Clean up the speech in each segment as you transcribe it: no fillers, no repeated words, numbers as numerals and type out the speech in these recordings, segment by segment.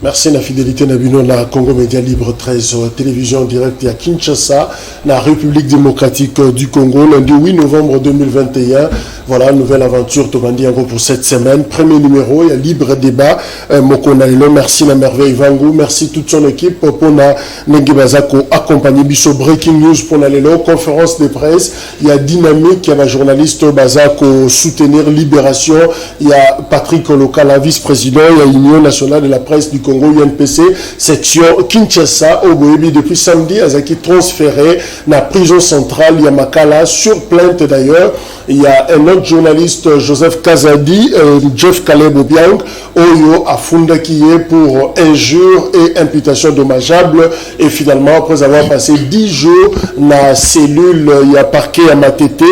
Merci la fidélité Nabino la Congo Média Libre 13 télévision directe à Kinshasa, la République démocratique du Congo, lundi 8 novembre 2021. Voilà, nouvelle aventure Tobandi pour cette semaine. Premier numéro, il y a libre débat. Mokonalelo, merci la merveille Vangu, merci toute son équipe pour na Nengebazako accompagné Bisso Breaking News pour Nalelo, conférence de presse. Il y a Dynamique, il y a un journaliste Bazako soutenir Libération. Il y a Patrick Lokala, vice-président. Il y a l'Union nationale de la presse du Congo, UNPC, section Kinshasa, au Boébi, depuis samedi, Azaki transféré dans la prison centrale Yamakala, sur plainte d'ailleurs. Il y a un autre journaliste, Joseph Kazadi, Jeff Caleb Obiang, Oyo Afunda qui est pour injure et imputation dommageable. Et finalement, après avoir passé 10 jours dans la cellule, il y a parquet à Matete,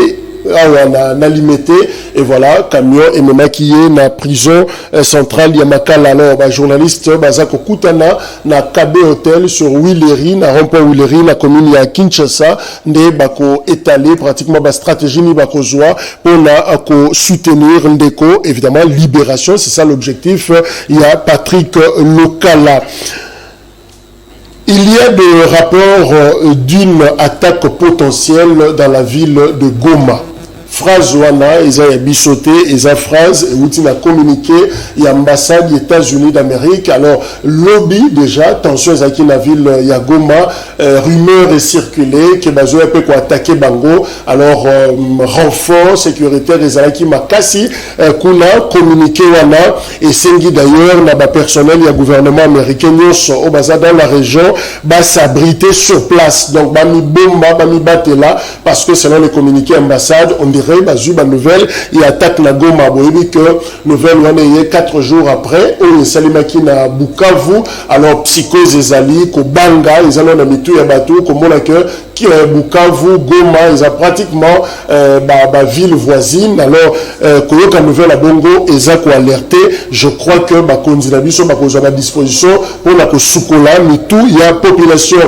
on a limité et voilà camion et même qui est na prison centrale Yamakala. Alors journaliste Bazako Kutana na KB Hotel sur Willery na rond-point Willery la commune ya Kinshasa ne bako étaler pratiquement ba stratégie ni bako joie pour na ko soutenir ndeko évidemment libération, c'est ça l'objectif. Il y a Patrick Lokala. Il y a des rapports d'une attaque potentielle dans la ville de Goma. Phrase wana, ils ont bichoté, ils ont phrase, ils ont communiqué, il y a ambassade des États-Unis d'Amérique. Alors, lobby déjà, tension dans la ville, il y a Goma, rumeur est circulée, que Bazo a pu attaquer Bango. Alors, renfort sécuritaire, ils ont qui makasi, kuna communiqué wana, et sengi d'ailleurs, n'a pas personnel, il y a gouvernement américain, au bazar dans la région, bah s'abriter sur place. Donc, bah mi bomba, bah mi batte là, parce que selon les communiqués ambassade, on dirait Bazuba nouvelle, il attaque la Goma. Vous voyez que nouvelle, on est 4 jours après, on est salimaki na Bukavu, alors psychose et zali, ko banga, ils ont mis tout et bateau, comme on a que qui est Bukavu, Goma, ils ont pratiquement ville voisine. Alors, Koyoka nouvelle à Bongo, ils ont alerté. Je crois que Konzinabiso a à disposition pour la Soukola, mais tout, il y a population.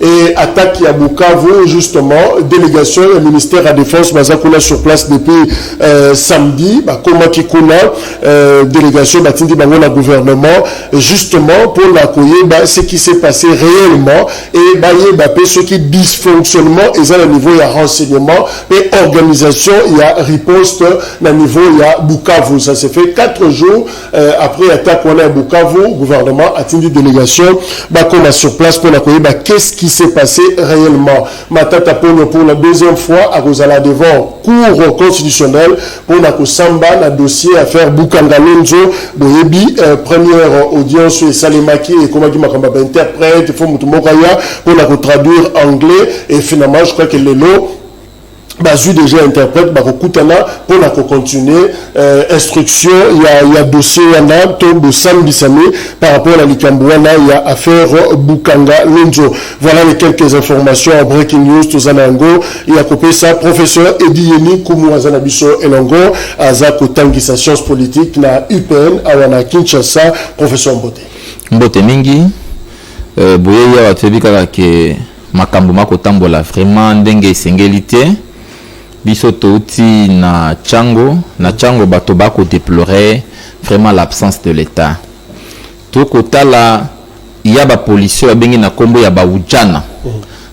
Et attaque à Bukavu, justement, délégation et ministère de la Défense, Bazakuna sur place depuis samedi, Koma Kikuna, délégation, Batindi Bangona gouvernement, justement, pour l'accueillir, ce qui s'est passé réellement, et ce qui dysfonctionnement, ils ont le niveau, il y a renseignement, et organisation, il y a riposte, le niveau, il y a Bukavu. Ça s'est fait 4 jours après l'attaque, on est à Bukavu, gouvernement, Atindi délégation, Koma sur place pour l'accueillir, qu'est-ce qui s'est passé réellement. Matata Pono pour la deuxième fois à Rosala devant cour constitutionnelle pour la Samba, la dossier affaire Bukanga Lonzo, Boyebi, première audience et Salemaki et Komaki Makamba interprète, il faut Mutumokaya pour la traduire anglais et finalement je crois que les lots Bazu déjà interprète, Bakokutana pour la continuer instruction, il y a dossier yana tombe samedi samedi par rapport à la Likambouana, il y a affaire Bukanga Lonzo. Voilà les quelques informations en breaking news Tozanango, il a coupé ça professeur Edi Yeni Kumu Azanabiso Elongo Azako Tangisa sciences politiques na UPN awana Kinshasa professeur Mbote mingi boye ya watebika ke makambo makotambola vraiment ndenge sengelité biso touti na Tchango bato bako déplorer vraiment l'absence de l'État. Tout kota là il y a ba policiers bengi na kombo ya ba ujana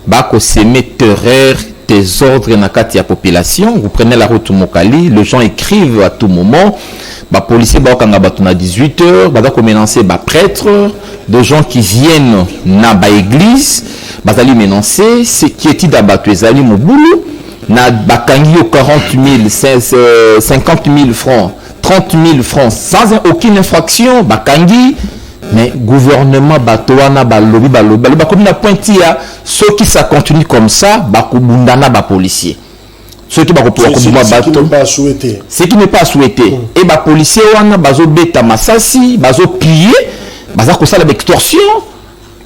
bako semer terreur désordre na kati ya population. Vous prenez la route Mokali, les gens écrivent à tout moment. Ba policiers bako nga bato na 18h, bako menacer ba prêtres, des gens qui viennent na ba église, bazali menacer ce qui est d'abattu ezali mobulu. Na bakangi au 40 000, 50 000 francs, 30 000 francs, sans aucune infraction, bakangi, mais gouvernement batoana balobi, bakomi na pointi ya, ceux qui ça continue comme ça, bakobundana ba policier. Ceux qui n'est pas souhaité. Ce qui n'est pas souhaité. Et ba policier wana bazo beta masasi, bazo piller, baza ko sala extorsion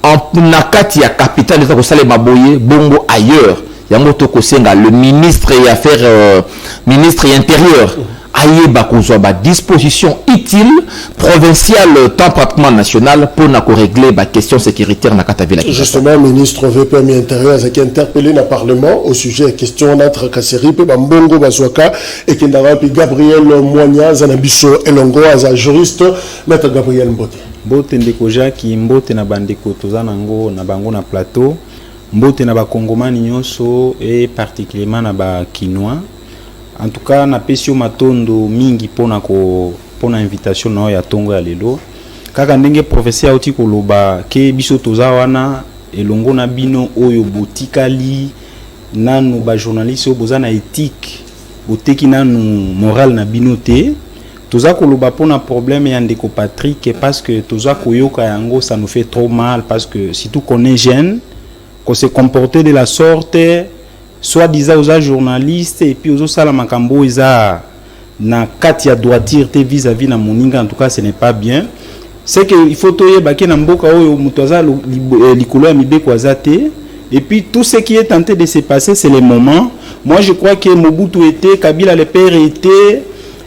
en nakati ya capitale de ko sala maboye bongo ailleurs. Yango toko senga le ministre et affaires ministre et intérieur aye bakozwa ba disposition utile provinciale tant pratiquement nationale pour na ko régler ba question sécuritaire na kata ville. Justement ministre VP intérieur a interpellé le parlement au sujet de question entre Kaseri pe Mbongo Bazwaka et Kendara puis Gabriel Moigna Zanabiso Elongo as juriste maître Gabriel Mbote. Mbote ndeko Jacques, mbote na bandeko toza nango na bango na plateau, mbote na bakongomani nyonso et particulièrement na ba Kinois. En tout cas na pesio matondo mingi pona invitation na ya tongo ya lelo. Kaka ndenge professeur oti koloba ke biso toza wana elongo na bino oyo botikali nanu ba journaliste boza na éthique boteki nanu moral na bino te. Toza koloba pona problème ya ndeko Patrick parce que toza koyoka yango ça nous fait trop mal parce que si tout qu'on est jeune qu'on se comporter de la sorte soit disant aux journalistes et puis aux sala makambo isa na kati ya droiture te vis-à-vis na moninga, en tout cas ce n'est pas bien. C'est que il faut toyer baki na mboka oyo mutoza likolo ya mibeko azate. Et puis tout ce qui est tenté de se passer c'est le moment. Moi je crois que Mobutu était, Kabila le père était,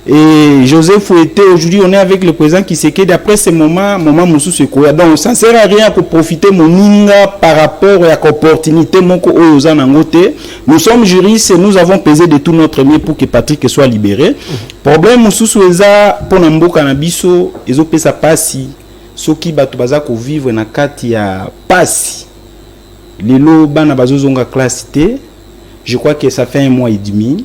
et Joseph était. Aujourd'hui on est avec le président Tshisekedi. Après ce moment Moussou Sekoya. Donc ça ne sert à rien pour profiter moninga par rapport à l'opportunité moko oyoza nangote. Nous sommes juristes et nous avons pesé de tout notre mieux pour que Patrick soit libéré. Problème Moussou eza pour mboka na biso ezo pesa pasi soki bato baza ko vivre na kati ya pasi. Lelo bana bazozonga classe T. Je crois que ça fait 1 mois et demi.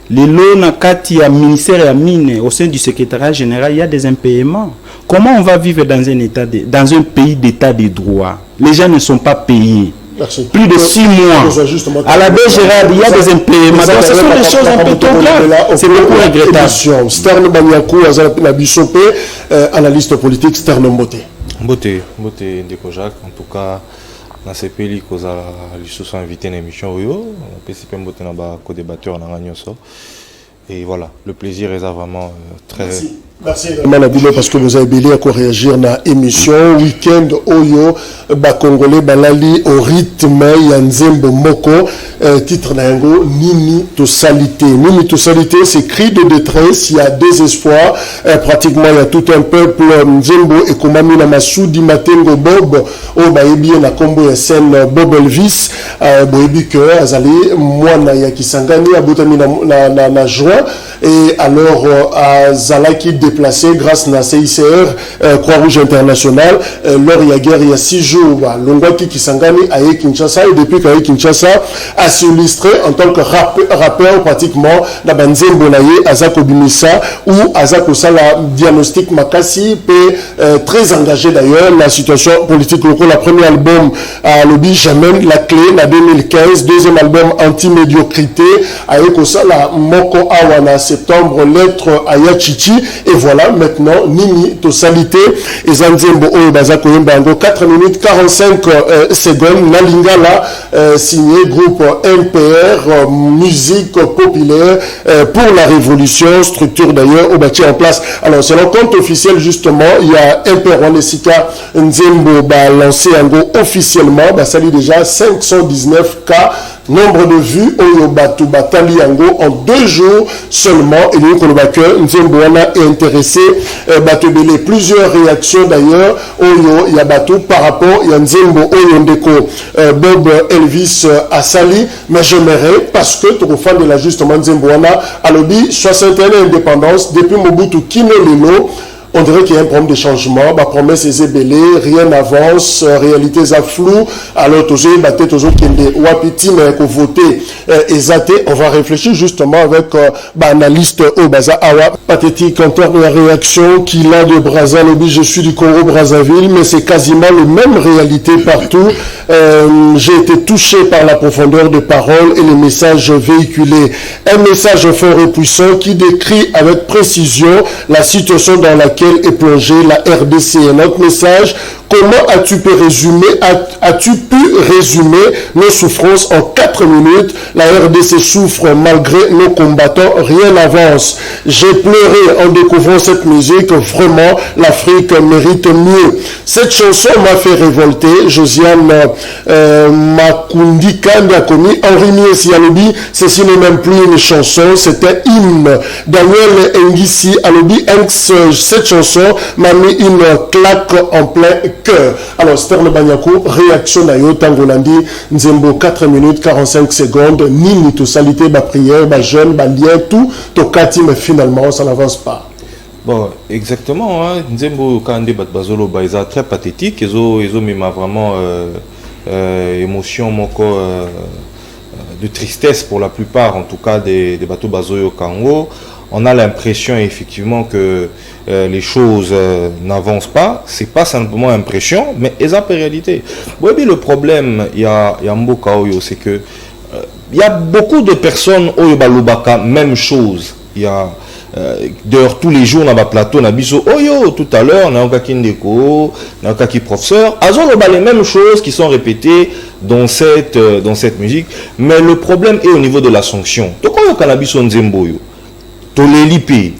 Lelo na kati ya ministère ya mine au sein du secrétariat général, il y a des impayements. Comment on va vivre dans un pays d'état de droit? Les gens ne sont pas payés. Merci. Plus de 6 mois. À la Gérard, il y a des impayements. Donc ce sont des choses un peu trop graves. C'est beaucoup regrettable. Stern Banyako, Azala Bissopé, analyste politique, Stern Mbote. Mbote Ndeko Jacques, en tout cas. Dans ces pays qu'on a tous invité à l'émission, on peut Mbote na ba co-débatteur na nganyonso. Et voilà, le plaisir est vraiment très. Merci parce que vous avez belé à réagir dans l'émission week-end Oyo Congolais balali au rythme Yanzembo Moko titre nango Nini Tosalité. Nini Tosalité, c'est cri de détresse, il y a désespoir, pratiquement il y a tout un peuple Nzembo et Komami na Masudi Matengo Bob o baebi na kombo ya scène Bob Elvis boebi que azali mwana ya Kisangani abotami na juin et alors azalaki déplacé grâce à CICR, Croix-Rouge International, lors il y a guerre il y a 6 jours, Longwaki Kisangani a Kinshasa et depuis qu'il a Kinshasa a s'illustré en tant que rappeur pratiquement dans Banzembo Naye, Azako Bimisa ou Azako Sala diagnostic Makasi, très engagé d'ailleurs la situation politique locale. La premier album à Lobby Jamen, la clé, la 2015, deuxième album Anti-médiocrité, Ayeko Sala Moko Awana, septembre, lettre Ayachichi. Et voilà, maintenant, Nini Tosalité et Zanzembo Bazako Mbango, 4 minutes 45 secondes. Nalingala, signé groupe MPR, musique populaire pour la révolution, structure d'ailleurs, au bâti en place. Alors, c'est le compte officiel, justement, il y a MPR Wanesika Nzembo lancé officiellement, ça lit déjà 519 cas. Nombre de vues, Oyo Batu Batali Yango en 2 jours seulement. Et donc, Nzembo est intéressé. Batu Bele, plusieurs réactions d'ailleurs. Oyo Yabatu par rapport à Nzembo Oyo Ndeko Bob Elvis Asali. Mais j'aimerais, parce que tout le fan de l'ajustement Nzembo à l'objet 61 indépendance depuis Mobutu Kino Lelo. On dirait qu'il y a un problème de changement. Ma promesse est ébélée, rien n'avance, réalité est floue. Alors, toujours, wapiti, mais qu'on voter, on va réfléchir justement avec analyste au Baza Awa, pathétique en termes de la réaction qu'il a de Brazzaville. Je suis du Congo Brazzaville, mais c'est quasiment la même réalité partout. J'ai été touché par la profondeur de parole et les messages véhiculés. Un message fort et puissant qui décrit avec précision la situation dans laquelle est plongée la RDC. Notre message, comment as-tu pu résumer nos souffrances en 4 minutes? La RDC souffre malgré nos combattants, rien n'avance. J'ai pleuré en découvrant cette musique, vraiment l'Afrique mérite mieux. Cette chanson m'a fait révolter. Josiane Makundika Ndiakomi, Henri Mies Yalobi, ceci n'est même plus une chanson, c'est un hymne. Daniel Ngisi Alobi, cette chanson m'a mis une claque en plein cœur. Alors, Stern Banyako, réaction d'ailleurs, Tangolandi, Nzembo, 4 minutes, 45 secondes, Nini, tout salité, ma prière, ma jeune, ma lien, tout, Tokati, mais finalement, ça n'avance pas. Bon, exactement. Nzembo Kande Batbazolo Baïza très pathétique. Ils ont même vraiment émotion de tristesse pour la plupart, en tout cas des bateaux Bazoyo Kango. On a l'impression effectivement que les choses n'avancent pas. C'est pas simplement impression, mais ils ont réalité. Oui, le problème, il y a Mboka Oyo, c'est que il y a beaucoup de personnes Oyo Balubaka, même chose. Il y a d'ailleurs tous les jours on a plateau on a biso Oyo tout à l'heure on a un Kindeko, on a un professeur, azon les mêmes choses qui sont répétées dans cette musique, mais le problème est au niveau de la sanction. Donc on a cannabis on Nzemboyo. To l'elipe,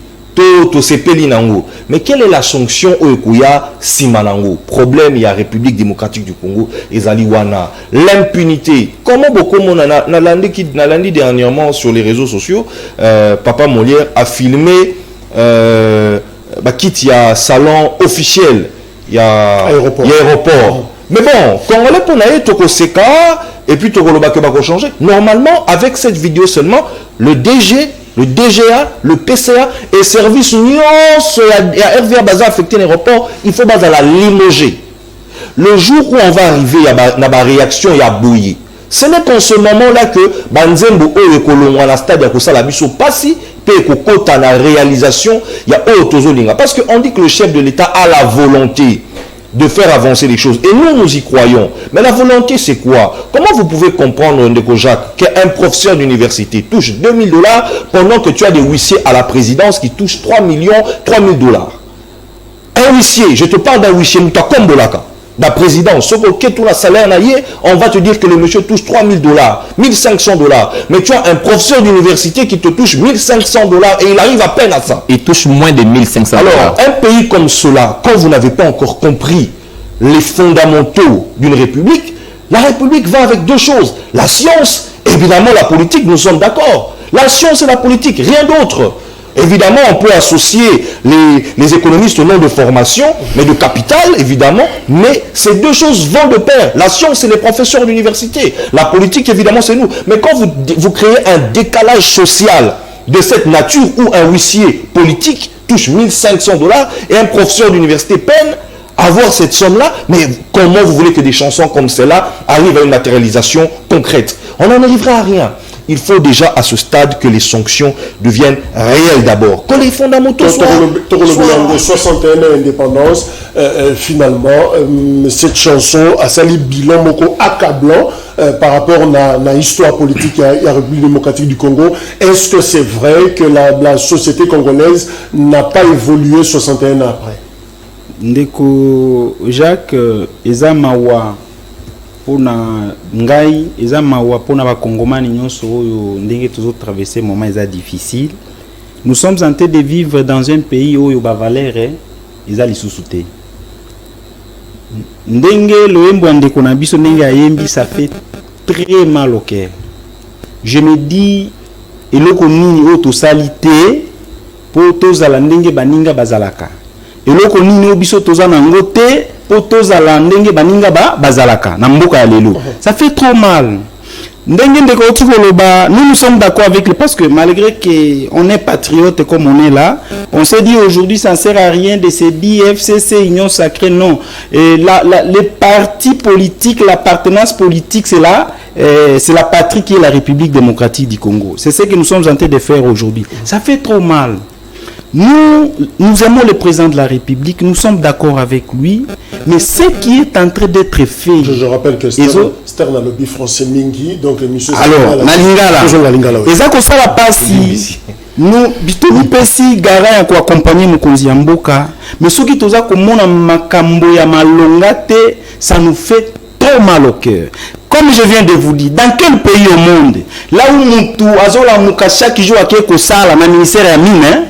to sepeli nango. Mais quelle est la sanction au Ekuya Simanango? Problème, il y a République démocratique du Congo, Ezaliwana. L'impunité. Comment beaucoup n'a lundi dernièrement sur les réseaux sociaux, Papa Molière a filmé quitte il y a salon officiel, il y a aéroport. Mais bon, quand on est pour naïe, Toko Seka, et puis Toko Lobake Bako changer. Normalement, avec cette vidéo seulement, le DG, le DGA, le PCA et service Union, il y a RVA Baza affecté l'aéroport, il faut Baza la limoger. Le jour où on va arriver, il y a ma réaction, il y a bouilli. Ce n'est qu'en ce moment-là que Banzembo et Kolongo la stade ya kosala biso pasi pe kokota la réalisation, il y a Otozolinga parce qu'on dit que le chef de l'État a la volonté de faire avancer les choses. Et nous y croyons. Mais la volonté, c'est quoi? Comment vous pouvez comprendre, Ndeko Jacques, qu'un professeur d'université touche $2000 pendant que tu as des huissiers à la présidence qui touchent 3 000 $? Un huissier, je te parle d'un huissier, Mutakombolaka, la présidence, salaire, on va te dire que le monsieur touche 3 000 $, 1 500 $. Mais tu as un professeur d'université qui te touche 1 500 $ et il arrive à peine à ça. Il touche moins de 1 500 $. Alors, un pays comme cela, quand vous n'avez pas encore compris les fondamentaux d'une république, la république va avec deux choses. La science, évidemment la politique, nous sommes d'accord. La science et la politique, rien d'autre. Évidemment, on peut associer les économistes au nom de formation, mais de capital, évidemment. Mais ces deux choses vont de pair. La science, c'est les professeurs d'université. La politique, évidemment, c'est nous. Mais quand vous créez un décalage social de cette nature où un huissier politique touche 1 500 $ et un professeur d'université peine à avoir cette somme-là, mais comment vous voulez que des chansons comme celle-là arrivent à une matérialisation concrète? On n'en arrivera à rien. Il faut déjà à ce stade que les sanctions deviennent réelles d'abord. Que les fondamentaux soient... 61 ans d'indépendance, finalement, cette chanson a sali bilan moko accablant par rapport à l'histoire politique à la République démocratique du Congo. Est-ce que c'est vrai que la société congolaise n'a pas évolué 61 ans après? Ndeko Jacques, eza mawa pona ngai, eza mawa pona ba Congomani nyonso oyo ndenge tozo traverser moment eza difficile. Nous sommes en train de vivre dans un pays oyo ba valeur eza lisusu te. Ndenge loembo ndeko na biso ndenge ayembi, ça fait très mal au cœur. Je me dis eloko nini oyo tosalité po tozala ndenge baninga bazalaka. Eloko nini obiso toza nango te po tozala ndenge baninga bazalaka na mboka ya lelo. Ça fait trop mal. Ndenge ndeko otikoloba, nous sommes d'accord avec le, parce que malgré que on est patriote comme on est là, on s'est dit aujourd'hui ça ne sert à rien de se dire FCC Union Sacrée, non. Et les partis politiques, l'appartenance politique, c'est la patrie qui est la République démocratique du Congo. C'est ce que nous sommes en train de faire aujourd'hui. Ça fait trop mal. Nous aimons le président de la République, nous sommes d'accord avec lui, mais ce qui est en train d'être fait... Je rappelle que Stern a lobby français Mingi, donc monsieur... Alors, Nalingala. Et ça, ça va passer. Nous, bitoni pesi gara ko accompagner Mokonzi ya mboka, mais ce qui toza ko mona makambo ya malongate, ça nous fait trop mal au cœur. Comme je viens de vous dire, dans quel pays au monde, là où Moutou azola mukasha qui joue à quelque sala na ministère ya mine,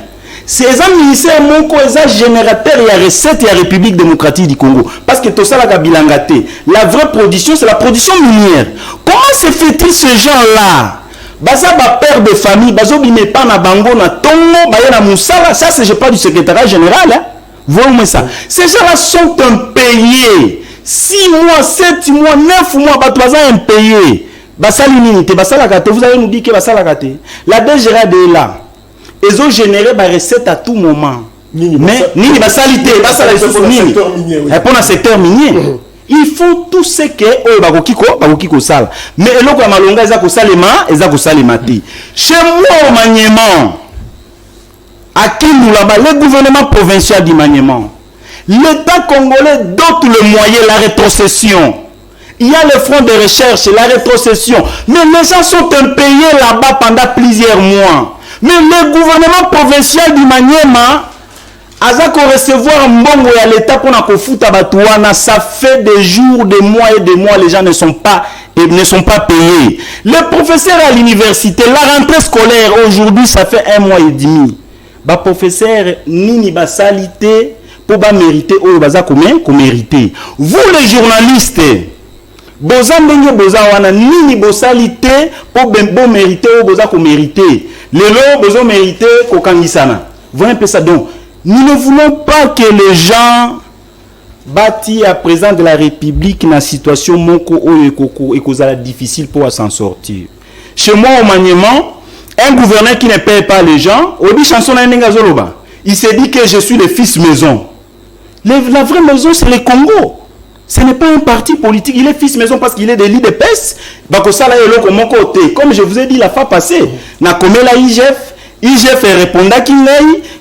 c'est un ministère moko eza générateur et recette et République démocratique du Congo. Parce que tout ça la bilangate, la vraie production c'est la production minière. Comment se fait-il ce genre-là? Baza ba père de famille, bazo bime pa na bango na tongo, ba na musala, ça c'est je parle du secrétariat général hein. Voyez ça. Ces gens-là sont impayés. 6 mois, 7 mois, 9 mois, baza impayés. Basali nini te basala gâté, vous allez nous dire que basala gâté. La DGRA est là. Ils ont généré des recettes à tout moment. mais nini basalité basala lisusu nini pour le secteur minier. Il faut tout ce que bakoki kosala, mais eloko ya malonga eza kosalema te. Chez moi au Maniema, à Kindoula, le gouvernement provincial du Maniema, l'État congolais dote le moyen, la rétrocession. Il y a le front de recherche, la rétrocession. Mais les gens sont impayés là-bas pendant plusieurs mois. Mais le gouvernement provincial du Maniema a recevoir mbongo à l'État pour na kofuta batouana. Ça fait des jours, des mois et des mois, les gens ne sont pas payés. Les professeurs à l'université, la rentrée scolaire aujourd'hui, ça fait 1 mois et demi. Ba professeur nini ba salité pour ba mériter ou baza combien mériter. Vous les journalistes, boza ndenge boza wana nini bo salité pour bon mériter ou boza ko mériter. Lelo bozo mériter ko kangisana. Voyez un peu ça donc. Nous ne voulons pas que les gens bâtis à présent de la République dans la situation moko ou et difficile pour s'en sortir. Chez moi au Maniema, un gouverneur qui ne paye pas les gens, il s'est dit que je suis le fils maison. La vraie maison, c'est le Congo. Ce n'est pas un parti politique. Il est fils maison parce qu'il est de l'île de PES. Comme je vous ai dit la fois passée, IGF répondait à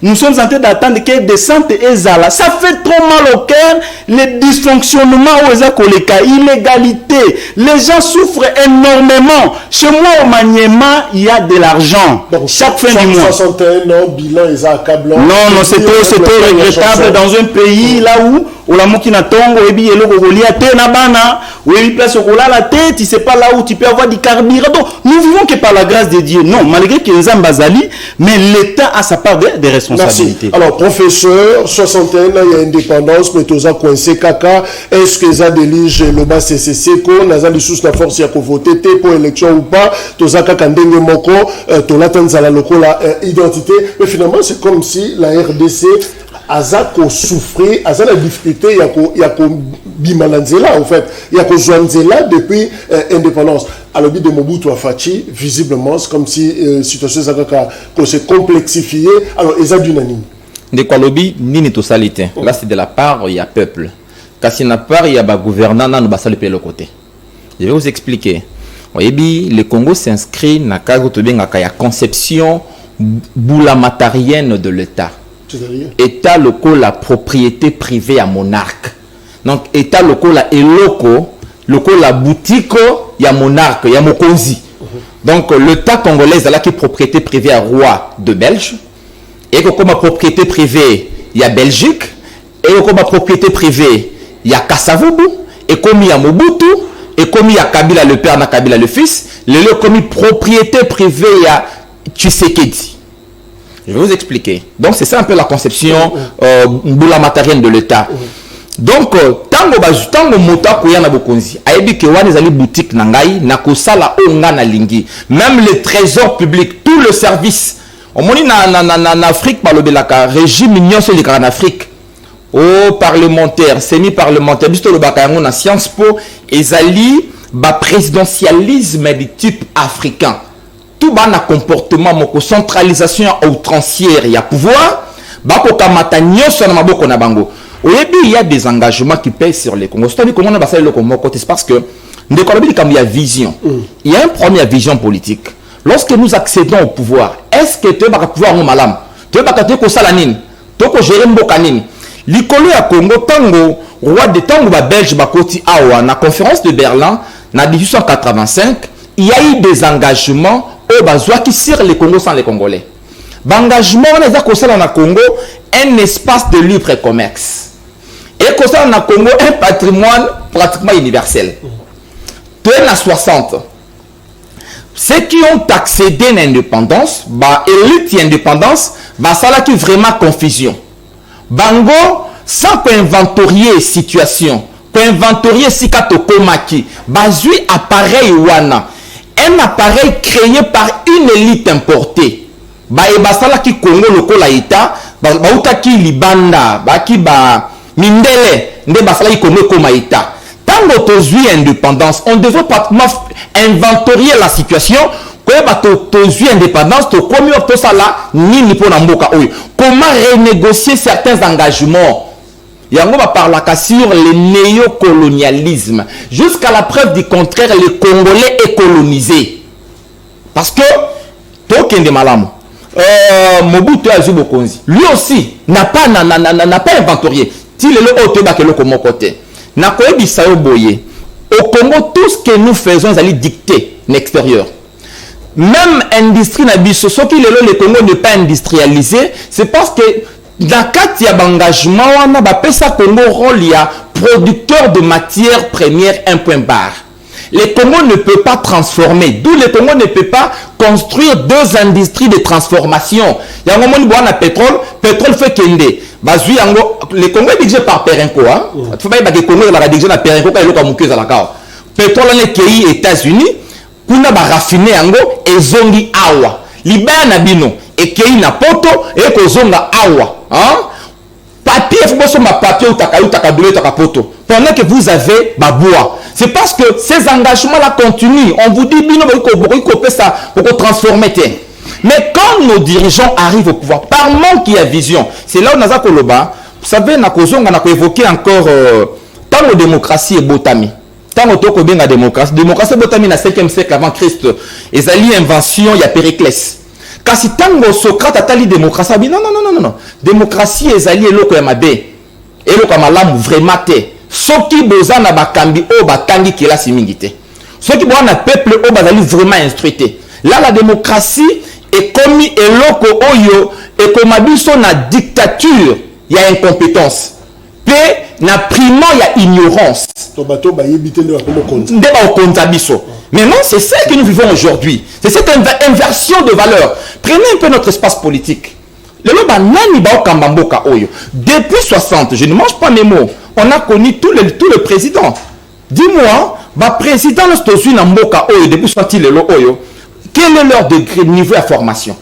nous sommes en train d'attendre que descente et zala. Ça fait trop mal au cœur, les dysfonctionnements aux écoles, illégalité. Les gens souffrent énormément. Chez moi au Maniema, il y a de l'argent. Chaque fin du mois. 61 ans, bilan et accablant. Non, c'était regrettable dans un pays là où la mokina tongo et bien le te na bana ou et place au la tête, tu sais pas là où tu peux avoir du carburant. Donc nous vivons que par la grâce de Dieu. Non, malgré que les ambazali, mais l'État a sa part de responsabilité. Merci. Alors professeur, 61 ans il y a indépendance, mais toza coincé kaka, est-ce que ça délige le bas CCC ko naza li sous la force ya ko voter pour élection ou pas, toza kaka ndenge moko, to latanza la lokola identité, mais finalement c'est comme si la RDC Azako souffrir, Azako la difficulté, il y a Bimananzela en fait, il y a Zwanzela depuis indépendance. À l'objet de Mobutu Afachi, visiblement, c'est comme si situation s'est complexifiée. Alors, ils ont d'unanime. De quoi lobby, ni tout salité. Là, c'est de la part, il y a peuple. Quand c'est de la part, il y a gouvernant, nous va le pays de côté. Je vais vous expliquer. Voyez, le Congo s'inscrit dans la conception boulamatarienne de l'État. État local la propriété privée à monarque. Donc État local la eloko, local la boutique ya monarque, ya mokonzi. Donc l'État congolais a la propriété privée à roi de Belge et comme propriété privée il y a Belgique et comme propriété privée il y a Kasavubu et comme il y a Mobutu et comme il y a Kabila le père na Kabila le fils, le comme propriété privée il y a Tshisekedi. Je vais vous expliquer. Donc, c'est ça un peu la conception boulamatarienne de l'État. Donc, tango mota koya na bokonzi. Ayebi ke wana ezali boutique na ngai na kosala onga na lingi. Même le trésor public, tout le service. On moni na Afrique par le belaka régime nyonso li en Afrique. Oh parlementaire, semi-parlementaire, bisto le bakayango na Sciences Po ezali ba présidentialisme du type africain. Tout bas na comportement moko centralisation outrancière il y a pouvoir bako kamata nyoso na maboko na bango. Oyebi il y a des engagements qui pèsent sur les Congos. C'est-à-dire comment on a basé le Congo côté parce que de Colombie comme il y a vision. Il y a une première vision politique. Lorsque nous accédons au pouvoir, est-ce que tu vas pouvoir nous malam? Tu vas te ko salanine, tu ko gérer mbokanine. Likolo ya Congo tango roi de tango ba belge bakoti awa na conférence de Berlin na 1885, il y a eu des engagements qui sert les Congos sans les Congolais. L'engagement on a construit dans le Congo un espace de libre commerce. Et construit dans le Congo un patrimoine pratiquement universel. De la 60. Ceux qui ont accédé à l'indépendance, élite indépendance, ça là qui vraiment confusion. Bango sans inventorier la situation, inventorier si katokomaki, bazui appareil wana. Un appareil créé par une élite importée. Basala ki Congo lokola ita, bauta ki libanda, ki mindele, nde basala ki Congo koma ita. Tant que tu indépendance, on devrait pratiquement inventorier la situation, tozwi indépendance tokomi tosala nini mpona mboka oyo. Comment renégocier certains engagements? Yango va parler sur le néocolonialisme. Jusqu'à la preuve du contraire, les Congolais est colonisé. Parce que Token de Malamu, Mobutu Azubo Konzi, lui aussi n'a pas inventorié. Il est le haut de comme côté. N'a pas eu boye. Au Congo, tout ce que nous faisons, c'est dicter l'extérieur. Même industrie nabiso, ce qui le Congo n'est pas industrialisé, c'est parce que dans le cas d'engagement, on a Congo rôle producteur de matières premières, un point barre. Le Congo ne peut pas transformer, d'où le Congo ne peut pas construire deux industries de transformation. Il y a un moment où on a pétrole fait kende. Le Congo est dirigé par Perenco. Il faut pas que le Congo est dirigé par Perenco quand il est au Canada. Pétrole est pays États-Unis, on a raffiné ango et zongi awa. Libère nabino et kei na poto et ko zonga awa. Papier, il faut que papier ou ta poto. Pendant que vous avez baboua. C'est parce que ces engagements-là continuent. On vous dit, bino, ça pour transformer. Mais quand nos dirigeants arrivent au pouvoir, par manque qu'il y a vision, c'est là où Naza Koloba, vous savez, on a évoqué encore tant la démocratie et botami. Tant la démocratie. Démocratie et botami dans le 5e siècle avant Christ. Et ça y invention, il y a Périclès. Car si tant Socrate a tali démocratie, non. Démocratie et zali et l'oko yamabe. Et l'oko yamalam vraiment te. Soki boza na bakambi o batangi kila simingite. Soki boza na peuple o bazali vraiment instruité. Là la démocratie est commis et l'oko oyo et comme abiso na dictature, il y a incompétence. P na primo il y a ignorance. Maintenant, c'est ça que nous vivons aujourd'hui. C'est cette inversion de valeurs. Prenez un peu notre espace politique. Depuis 60, je ne mange pas mes mots. On a connu tous les présidents. Dis-moi, président depuis 60 quel est leur degré de niveau de formation?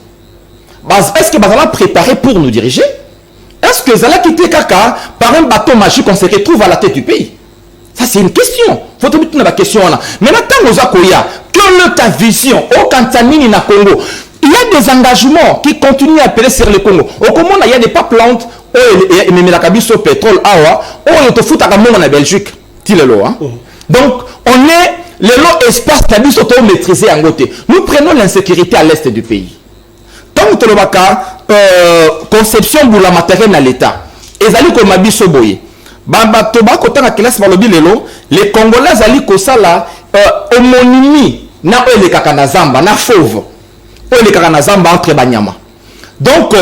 Est-ce que va préparer pour nous diriger? Est-ce que Zala quitter Kaka par un bateau magique on se retrouve à la tête du pays? Ça, c'est une question. Il faut te mettre la question là. Mais maintenant, quelle est ta vision au Kantanini na Congo? Il y a des engagements qui continuent à appeler sur le Congo. Au Congo, il y a des pas plantes, et même la cabine au pétrole, on te fout à la Belgique. Donc, on est le lot espace cabine auto maîtrisé en côté. Nous prenons l'insécurité à l'est du pays. Tant que tu as conception de la matérielle à l'État, et zali comme abisso boye. Bamba toba kota na classe balobi lelo, les Congolais zali kosala homonymie na ele kakana zamba na fauve. Ele kakana zamba entre banyama. Donc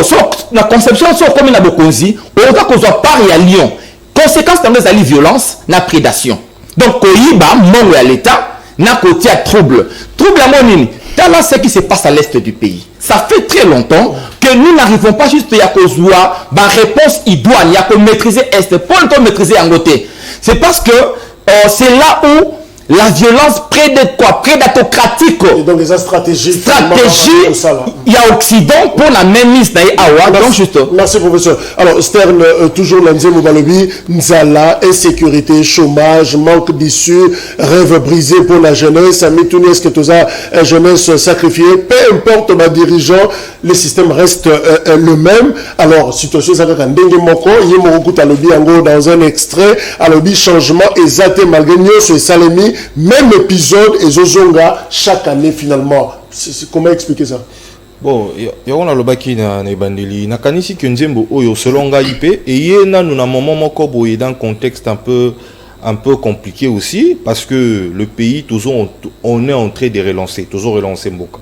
la conception so comme na bokonzi, on va kozwa par ya lion. Conséquence dans les violence na prédation. Donc koyiba mongo ya l'État na côté à trouble. Trouble à monini. Là ce qui se passe à l'est du pays. Ça fait très longtemps que nous n'arrivons pas juste à cause de la réponse idoine, il y a que maîtriser Est, pour ne pas maîtriser en côté. C'est parce que c'est là où la violence prédatocratique. Et donc les stratégies. Il y a Occident pour la même mise d'Awa. Donc juste. Merci professeur. Alors Stern, toujours l'Anzemo Balobi, Nzala, insécurité, chômage, manque d'issue, rêve brisé pour la jeunesse, Amitouni, est-ce que tu as jeunesse sacrifiée, peu importe ma dirigeant, le système reste le même. Alors, situation ça un dengue moko, Yemoroku Talobi Ango dans un extrait, Alobi changement exact malgré Nyos et Salemi. Même épisode et Zozonga chaque année finalement. Comment expliquer ça? Bon, il y a un lobaki na bandeli. Na kanisi que nzembo oyo selon IP et yena nous na moment moko boye dans un contexte un peu compliqué aussi parce que le pays toujours on est en train de relancer, toujours relancer Mboka.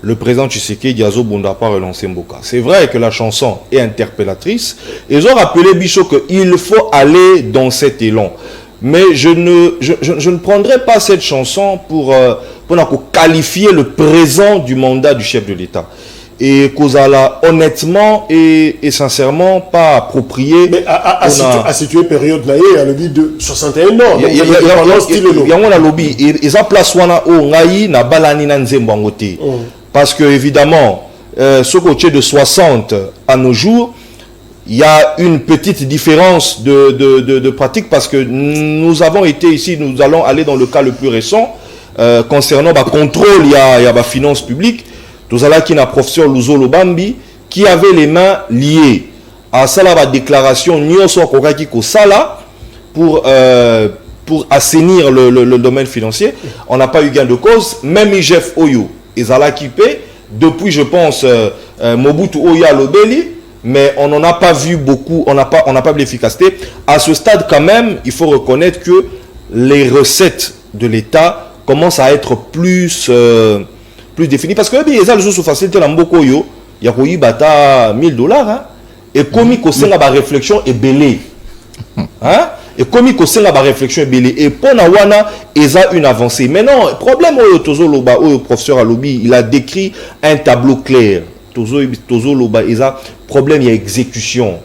Le président Tshisekedi Diazo Bunda pas relancer Mboka. C'est vrai que la chanson est interpellatrice et ils ont rappelé Bichot qu'il faut aller dans cet élan. Mais je ne prendrai pas cette chanson pour qualifier le présent du mandat du chef de l'État. Et Kozala, honnêtement et sincèrement, pas approprié. Mais à situer période à le de 61 ans. Il y a un lobby. Et ça place wana o ngai na balani na nzembangote. Parce que évidemment, ce côté de 60 à nos jours, il y a une petite différence de pratique parce que nous avons été ici, nous allons aller dans le cas le plus récent. concernant le contrôle, il y a la finance publique. Tout à qui n'a professeur Luzo Lobambi qui avait les mains liées à ça la déclaration Nyoso Kokaki Kosala pour assainir le domaine financier. On n'a pas eu gain de cause. Même IGF Oyo, Ezala Kipé, depuis je pense Mobutu Oya Lobeli, mais on n'en a pas vu beaucoup, on n'a pas vu l'efficacité. À ce stade quand même, il faut reconnaître que les recettes de l'État commencent à être plus définies. Parce que les gens sous facilité dans beaucoup yo, il y a eu bata $1000 hein, et comme il y a une réflexion est belée. Hein? Et comme il y a une réflexion est belée. Et pour Nawana, il y a une avancée. Mais non, le problème au professeur Alobi, il a décrit un tableau clair. Tozo Loba, il y a problème, il y a exécution.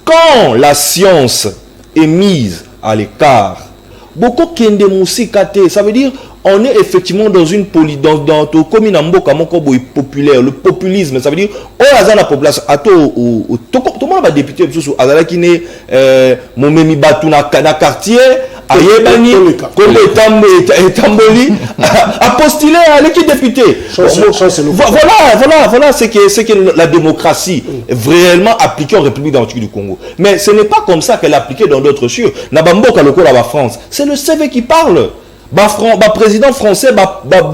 Quand la science est mise à l'écart, beaucoup kende musikate, ça veut dire on est effectivement dans une comme une amboka populaire, le populisme, ça veut dire oh la population ato tout le monde va député sous azala qui né momemi batu na quartier ayebani comme etamboli a postulé à l'équipe député. Voilà c'est que la démocratie est réellement appliquée en République démocratique du Congo. Mais ce n'est pas comme ça qu'elle est appliquée dans d'autres choses. Na bamboka loko la France, c'est le CV qui parle. Président français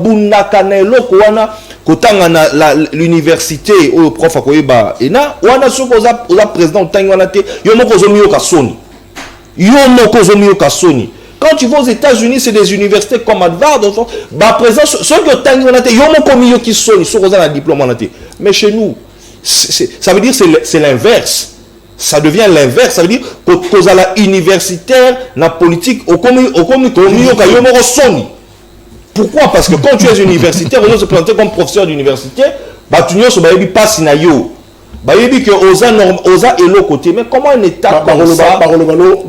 Bunakane Kowana kotanga na l'université au prof akoyeba ena wana soko za président tangwana te yo moko zomiyo kasoni. Quand tu vas aux États-Unis, c'est des universités comme Harvard, président ceux que tangwana te yo moko miyo kisoni soko za na diplôme na te. Mais chez nous ça veut dire c'est l'inverse. Ça devient l'inverse, ça veut dire que la universitaire, la politique, pourquoi? Parce que quand tu es universitaire, on se présenter comme professeur d'université, tu n'as pas que osa côté. Mais comment un État comme ça?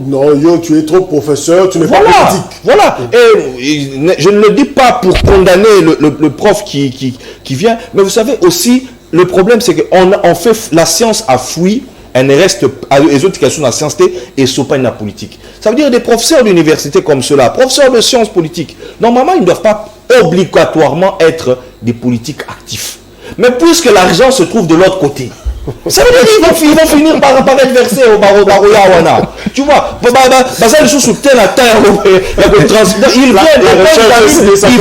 Non, tu es trop professeur, tu n'es pas politique. Voilà. Et je ne le dis pas pour condamner le prof qui vient, mais vous savez aussi, le problème c'est qu'on fait la science à fouille. Elle ne reste les autres questions de la science et ce pas une politique. Ça veut dire des professeurs d'université comme ceux-là, professeurs de sciences politiques, normalement ils ne doivent pas obligatoirement être des politiques actifs. Mais puisque l'argent se trouve de l'autre côté, ça veut dire qu'ils vont finir par être versés au Baroya Wana. Tu vois, ils sont sous telle terre, ils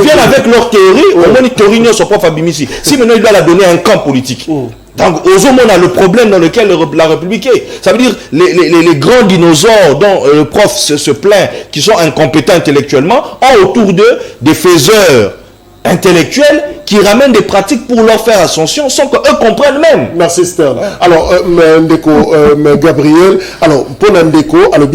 viennent avec leur théorie, au moins ils théorie sur propre abimisi. Si maintenant il doit la donner à un camp politique. Donc, aux hommes, on a le problème dans lequel la République est. Ça veut dire les grands dinosaures dont le prof se plaint, qui sont incompétents intellectuellement, ont autour d'eux des faiseurs intellectuels qui ramènent des pratiques pour leur faire ascension sans qu'eux comprennent même. Merci Stern. Alors, Gabriel, alors, pour Ndeko, alors,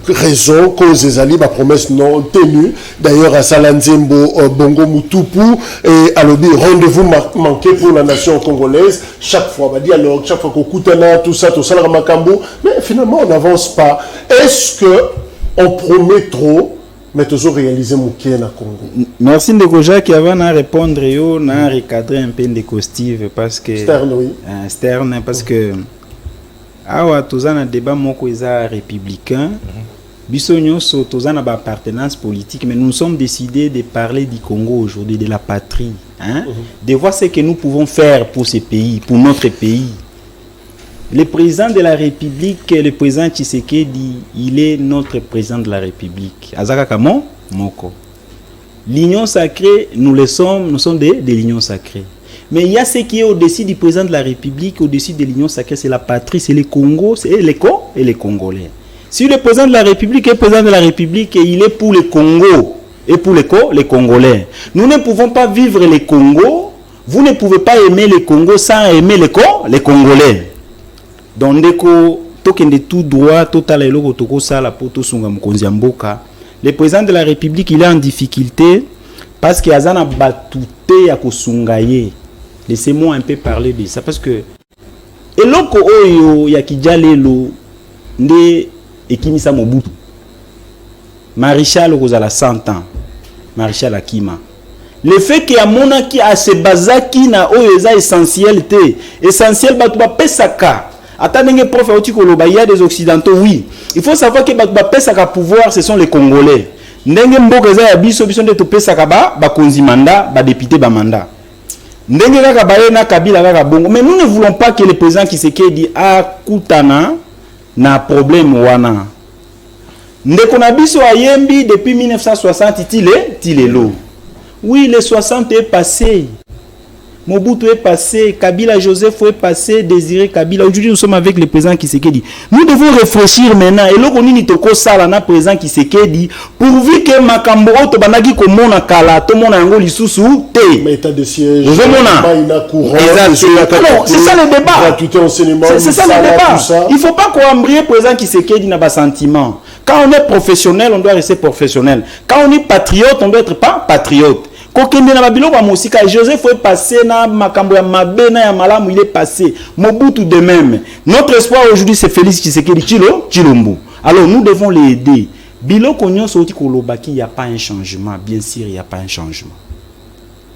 raison, cause des alliés, ma promesse non tenue. D'ailleurs, à Salanzembo, Bongo Mutupu, et alors, rendez-vous manqué pour la nation congolaise. Chaque fois, on va dire, alors, chaque fois qu'on coutana, tout ça, le Makambo, mais finalement, on n'avance pas. Est-ce qu'on promet trop? Mais toujours réaliser mon qui est na Congo. Merci Ndeko Jacques avant à répondre yo na recadrer un peu Ndeko Steve parce que Stern oui. Stern parce que awa tozana débat moko eza républicain. Biso nyonso tozana ba appartenance politique mais nous sommes décidés de parler du Congo aujourd'hui, de la patrie, hein? De voir ce que nous pouvons faire pour ce pays, pour notre pays. Le président de la République, le président Tshisekedi, il est notre président de la République. Azaka Kamo, Moko. L'union sacrée, nous sommes de l'union sacrée. Mais il y a ce qui est au-dessus du président de la République, au-dessus de l'union sacrée, c'est la patrie, c'est le Congo, c'est les Congolais. Si le président de la République est président de la République, il est pour le Congo et pour les Congolais. Nous ne pouvons pas vivre le Congo, vous ne pouvez pas aimer le Congo sans aimer les Congolais. Donc, ndeko tokende tout droit, total et logo toko sala poto sunga mkonzi mboka. Le président de la République, il est en difficulté parce qu'il y a un batouté à kosungaye. Laissez-moi un peu parler de ça parce que et loko oyo ya kijalelo nde ekimisa Mobutu. Maréchal kozala 100 ans. Maréchal Akima. Le fait qu'il y a mona qui a se bazaki na oyo eza essentiel te. Essentiel batu ba pesaka. Attendez, prof, il y a des Occidentaux, oui. Il faut savoir que le pouvoir, ce sont les Congolais. ndenge mboka eza ya biso nde topesaka bakonzi mandat badepute bamanda ndenge kaka baye na Kabila kaka bongo. Mais nous ne voulons pas que le président Tshisekedi akutana na problème wana. Ndeko na biso ayembi depuis 1960 tilelo. Oui, les 60 est passé. Mobutu est passé, Kabila Joseph est passé, Désiré Kabila. Aujourd'hui, nous sommes avec le président Tshisekedi. Nous devons réfléchir maintenant. Et là, on y toko sala na président Tshisekedi pourvu que makambo oto banaki komona kala to mona yango lisusu te. Mais état de siège. Vous c'est ça le débat. Gratuité enseignement. C'est ça le débat. Il faut pas qu'on embraye président Tshisekedi n'a pas sentiment. Quand on est professionnel, on doit rester professionnel. Quand on est patriote, on doit être pas patriote. Kokende na babilo kwa musika Joseph est passé na makambo ya mabe na ya malamu il est passé. Mobutu de même. Notre espoir aujourd'hui c'est Félix Tshisekedi Tshilombo. Alors nous devons les aider. Bilo konyo soti kolobaki il y a pas un changement. Bien sûr il y a pas un changement.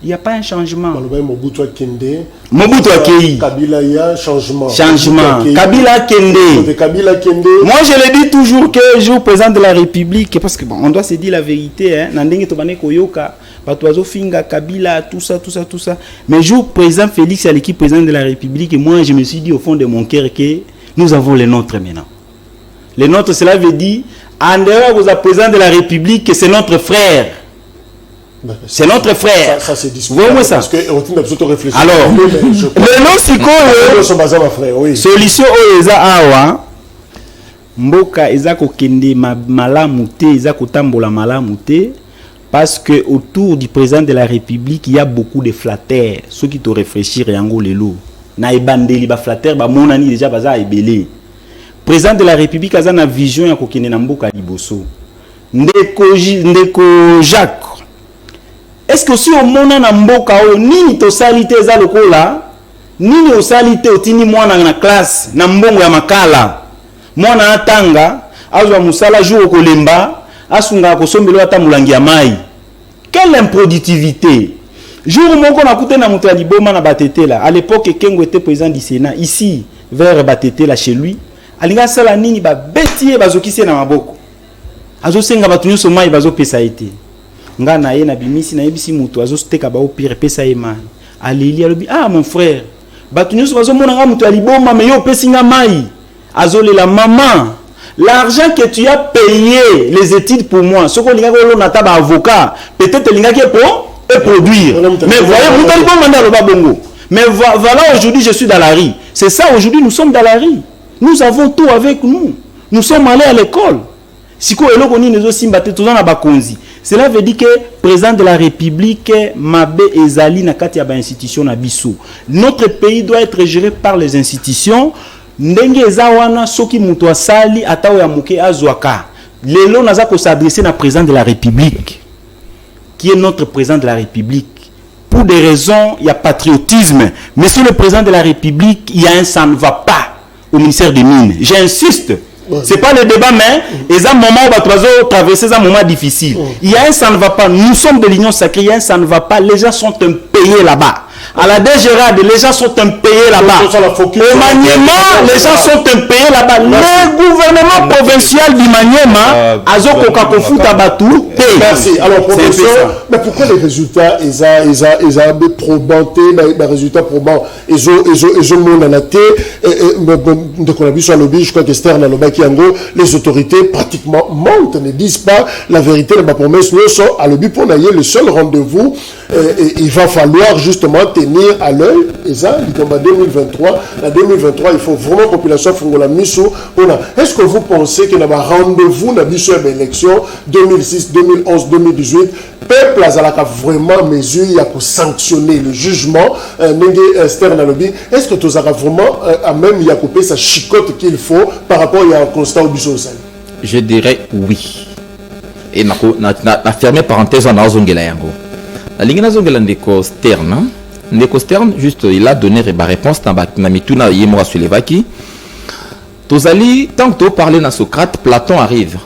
Il n'y a pas un changement. Mobutu Akende. Mobutu Akei. Kabila y a changement. Changement. Kabila Kende. Kabila Kende. Moi je le dis toujours que jour président de la République parce que bon on doit se dire la vérité hein. Nandenge tobane koyoka. Patoazo Finga, Kabila, tout ça. Mais jour président Félix à l'équipe président de la République, et moi je me suis dit au fond de mon cœur que nous avons les nôtres maintenant. Les nôtres, cela veut dire, en dehors vous êtes président de la République, c'est notre frère. C'est notre frère. Ça c'est discutable. Vous voyez ça? Parce que on a besoin de réfléchir. Alors, le nom c'est quoi? Solution eza awa. Mboka eza kokende malamu te, eza kotambola malamu te. Parce que autour du président de la République, il y a beaucoup de flatteurs. Ceux qui te réfléchissent, yango lelo. Na ebandeli ba flatteurs, ba monani déjà baza ebele. Président de la République a une vision ya kokende na mboka liboso. Ndeko Jacques. Est-ce que si on mona na mboka o nini to salite za lokola, nini o salite otini mwana na classe na mbongo ya makala. Mwana atanga, azwa musala jour kolemba. Asunga kosombelo ata mulangi ya mai. Quelle improductivité. Jour moko na kute na mutu ya liboma na batete là. À l'époque Kengo était président du Sénat ici vers batete là chez lui. Alinga sala nini ba betie bazokisi na maboko. Azo senga batu nyonso mai bazo pesa ete. Nga na ye na bimisi na yebisi mutu azo steka ba au pire pesa ye mai. Aleli alobi ah mon frère. Batu nyonso bazo mona nga mutu ya liboma mais yo pesi nga mai. Azo lela maman. L'argent que tu as payé les études pour moi, ce qu'on a fait avocat, peut-être qu'il a pour produire. Mais voyez, mais voilà, aujourd'hui je suis dans la rue. C'est ça, aujourd'hui nous sommes dans la rue. Nous avons tout avec nous. Nous sommes allés à l'école. Cela veut dire que le président de la République, Mabe Ezali, na kati ya ba institution na biso. Notre pays doit être géré par les institutions. Ndenge eza wana soki mutu asali atawo ya muke azwaka lelo naza ko s'adresser na président de la République qui est notre président de la République pour des raisons il y a patriotisme. Monsieur le président de la République, il y a un ça ne va pas au ministère des Mines. J'insiste. C'est pas le débat mais ils ont un moment où on traverser un moment difficile. Il y a un ça ne va pas. Nous sommes de l'Union sacrée, il y a un ça ne va pas. Les gens sont payés là-bas. À la DGRAD, les gens sont payés là-bas. Au Maniema, les gens sont payés là-bas. Le gouvernement provincial du Maniema, Azoko Kakofu Tabatou, merci. Alors, professeur, mais pourquoi les résultats, ils ont probanté, les résultats probants, ils ont monanaté, donc on a vu sur le lobby, je crois qu'Esther n'a pas qui en gros, les autorités pratiquement mentent, ne disent pas la vérité, la promesse, nous sommes à l'objet pour nailler le seul rendez-vous, il va falloir justement tenir à l'œil, et ça, il tombe à 2023. La 2023, il faut vraiment population Fongola Misso. Est-ce que vous pensez que dans un rendez-vous, dans l'élection 2006, 2011, 2018, peuple a vraiment mesure, il y a pour sanctionner le jugement, est-ce que tu as vraiment, même il y a coupé sa chicote qu'il faut par rapport à un constat au Bissau? Je dirais oui. Et na fermé parenthèse en Azongela Yango. La ligne Azongela Ndeko Stern, Ndeko Stern, juste, il a donné la réponse dans Mituna Yemora Sulevaki. Tozali, tant que tu parles dans Socrate, Platon arrive.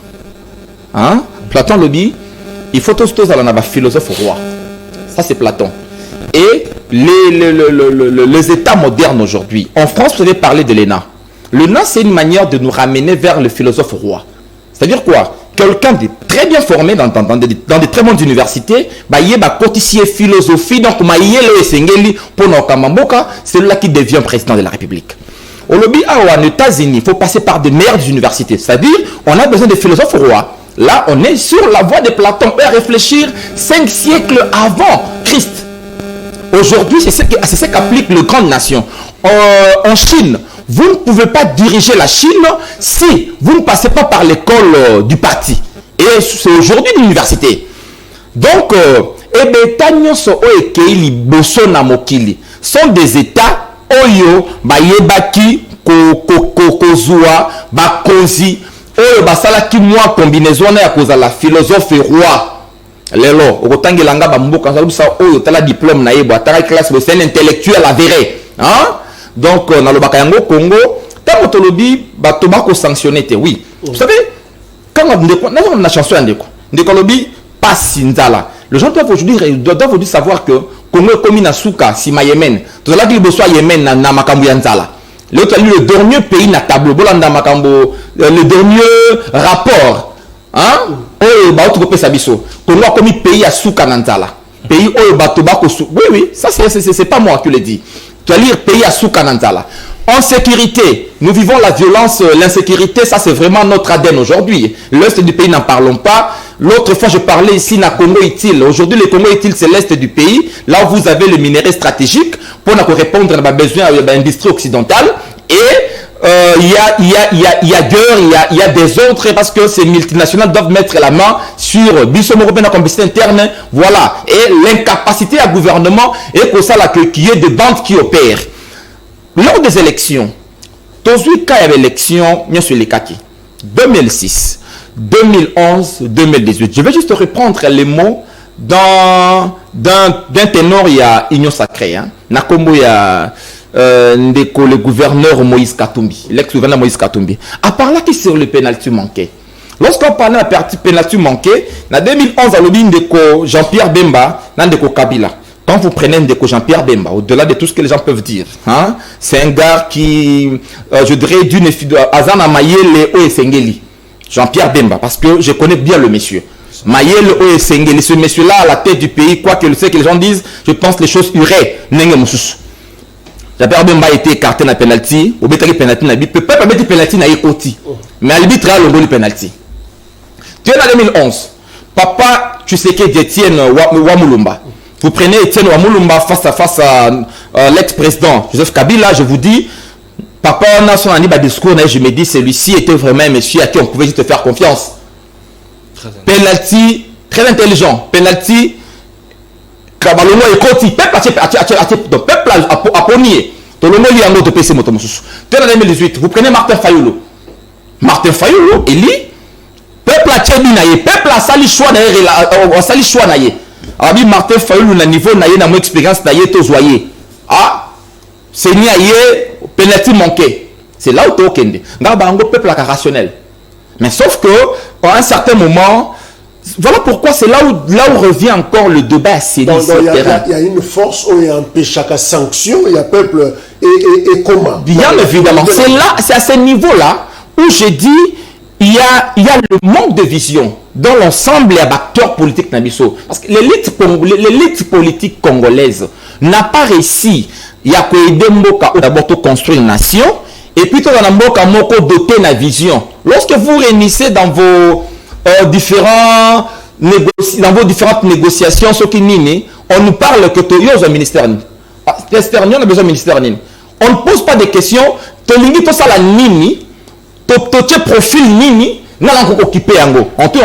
Hein? Platon lobby, il faut tous aller philosophe roi. Ça, c'est Platon. Et les États modernes aujourd'hui, en France, vous avez parlé de l'ENA. L'ENA, c'est une manière de nous ramener vers le philosophe roi. C'est-à-dire quoi? Quelqu'un de très très bien formés dans des très bonnes universités, baye ba cotissier philosophie, donc maïe le esengeli pour nos kamamboka, c'est là qui devient président de la République. Au lobby aux États-Unis, il faut passer par des meilleures universités, c'est-à-dire on a besoin de philosophes rois. Là, on est sur la voie de Platon, on peut réfléchir 5 siècles avant Christ. Aujourd'hui, c'est ce qu'appliquent les grandes nations. En Chine, vous ne pouvez pas diriger la Chine si vous ne passez pas par l'école du parti. Et c'est aujourd'hui l'université. Donc, sont des États oyo bayebaki kozua bakonzi oyo basalaki mwa combinaison ya kozala philosophe roi lelo okotangelanga bamboka nzalusa oyo tala diplôme na yebo ataka classe c'est un intellectuel avéré hein. Donc na lobaka yango Congo tango tolobi bato bako sanctionner te oui vous savez quand on a chanson ndeko lobi pas sinzala les gens doivent aujourd'hui savoir que Congo est comme Nasuka, si ma Yémen. Tout à l'heure, il y a Yémen na makambo yanzala. L'autre, le dernier pays na tableau, le dernier rapport. Hein? Oh, bah, tu peux sabiso. Congo a comme pays à Souka nanzala. Pays oh, bah, tobacco sou. Oui, oui, ça c'est pas moi qui le dis. Tu vas lire pays à Souka nanzala. En sécurité, nous vivons la violence, l'insécurité, ça c'est vraiment notre ADN aujourd'hui. L'Est du pays, n'en parlons pas. L'autre fois, je parlais ici na Congo Itil. Aujourd'hui, le Congo Itil, c'est l'Est du pays. Là où vous avez le minerai stratégique pour répondre à nos besoins de l'industrie occidentale. Et il y a guerre, il y a des autres parce que ces multinationales doivent mettre la main sur Bissau Européen compétition interne. Voilà. Et l'incapacité à gouvernement et pour ça, qu'il y ait des bandes qui opèrent. Lors des élections, toujours quand il y avait élection, bien sûr les kaki, 2006, 2011, 2018. Je vais juste reprendre les mots d'un ténor, il y a Union Sacrée. Hein. Nakombo, il y a le gouverneur Moïse Katumbi, l'ex-gouverneur Moïse Katumbi. À part là, qui sur le pénalty manqué. Lorsqu'on parlait de la partie pénalty manqué, en 2011, à l'objet de Jean-Pierre Bemba, dans de Kabila. Quand vous prenez Ndeko Jean-Pierre Bemba, au-delà de tout ce que les gens peuvent dire, hein, c'est un gars qui, je dirais, d'une Azana Mayele Oesengeli. Jean-Pierre Bemba, parce que je connais bien le monsieur. Mayele Oesengeli, ce monsieur-là à la tête du pays, quoi que ce que les gens disent, je pense que les choses iraient. Jean-Pierre Bemba a été écarté dans le penalty, au bétari penalty n'a pas, peut pas mettre penalty n'a écouté, mais à l'arbitre a le penalty. Tu es en 2011, papa, tu sais que Etienne Wamulumba. Vous prenez Etienne Wamulumba face à l'ex-président Joseph Kabila, je vous dis, papa, on a son discours, je me dis, celui-ci était vraiment un monsieur à qui on pouvait juste faire confiance. Penalty, très intelligent. Penalty, Kabalongo et Koti, peuple à ponier. Tolongo lui a un autre PC motomosus. Tu es en 2018, vous prenez Martin Fayulu. Martin Fayulu, il lit, peuple à Tchébinaye, peuple à Sali Chouanaye. Alors, Martin Fayulu, na niveau naye na mon expérience naye to zoyer. Ah, c'est niaye penalty manqué. C'est là où tu es au Kende. Ngabango peuple rationnel. Mais sauf que à un certain moment, voilà pourquoi c'est là où revient encore le débat assez il y a une force où il y a un péché à sanction, il y a peuple et comment. Bien évidemment, c'est là, c'est à ce niveau-là où j'ai dit il y a le manque de vision dans l'ensemble des acteurs politiques Nabiso. Parce que l'élite politique congolaise n'a pas réussi. Il y a d'abord construire une nation et puis tout dans Mboka moko doter la vision. Lorsque vous réunissez dans vos différentes négociations, ce qui nini, on nous parle que tu as un ministère. On a besoin d'un ministère. On ne pose pas de questions. Tu as ça la nini. Tu profil nini. On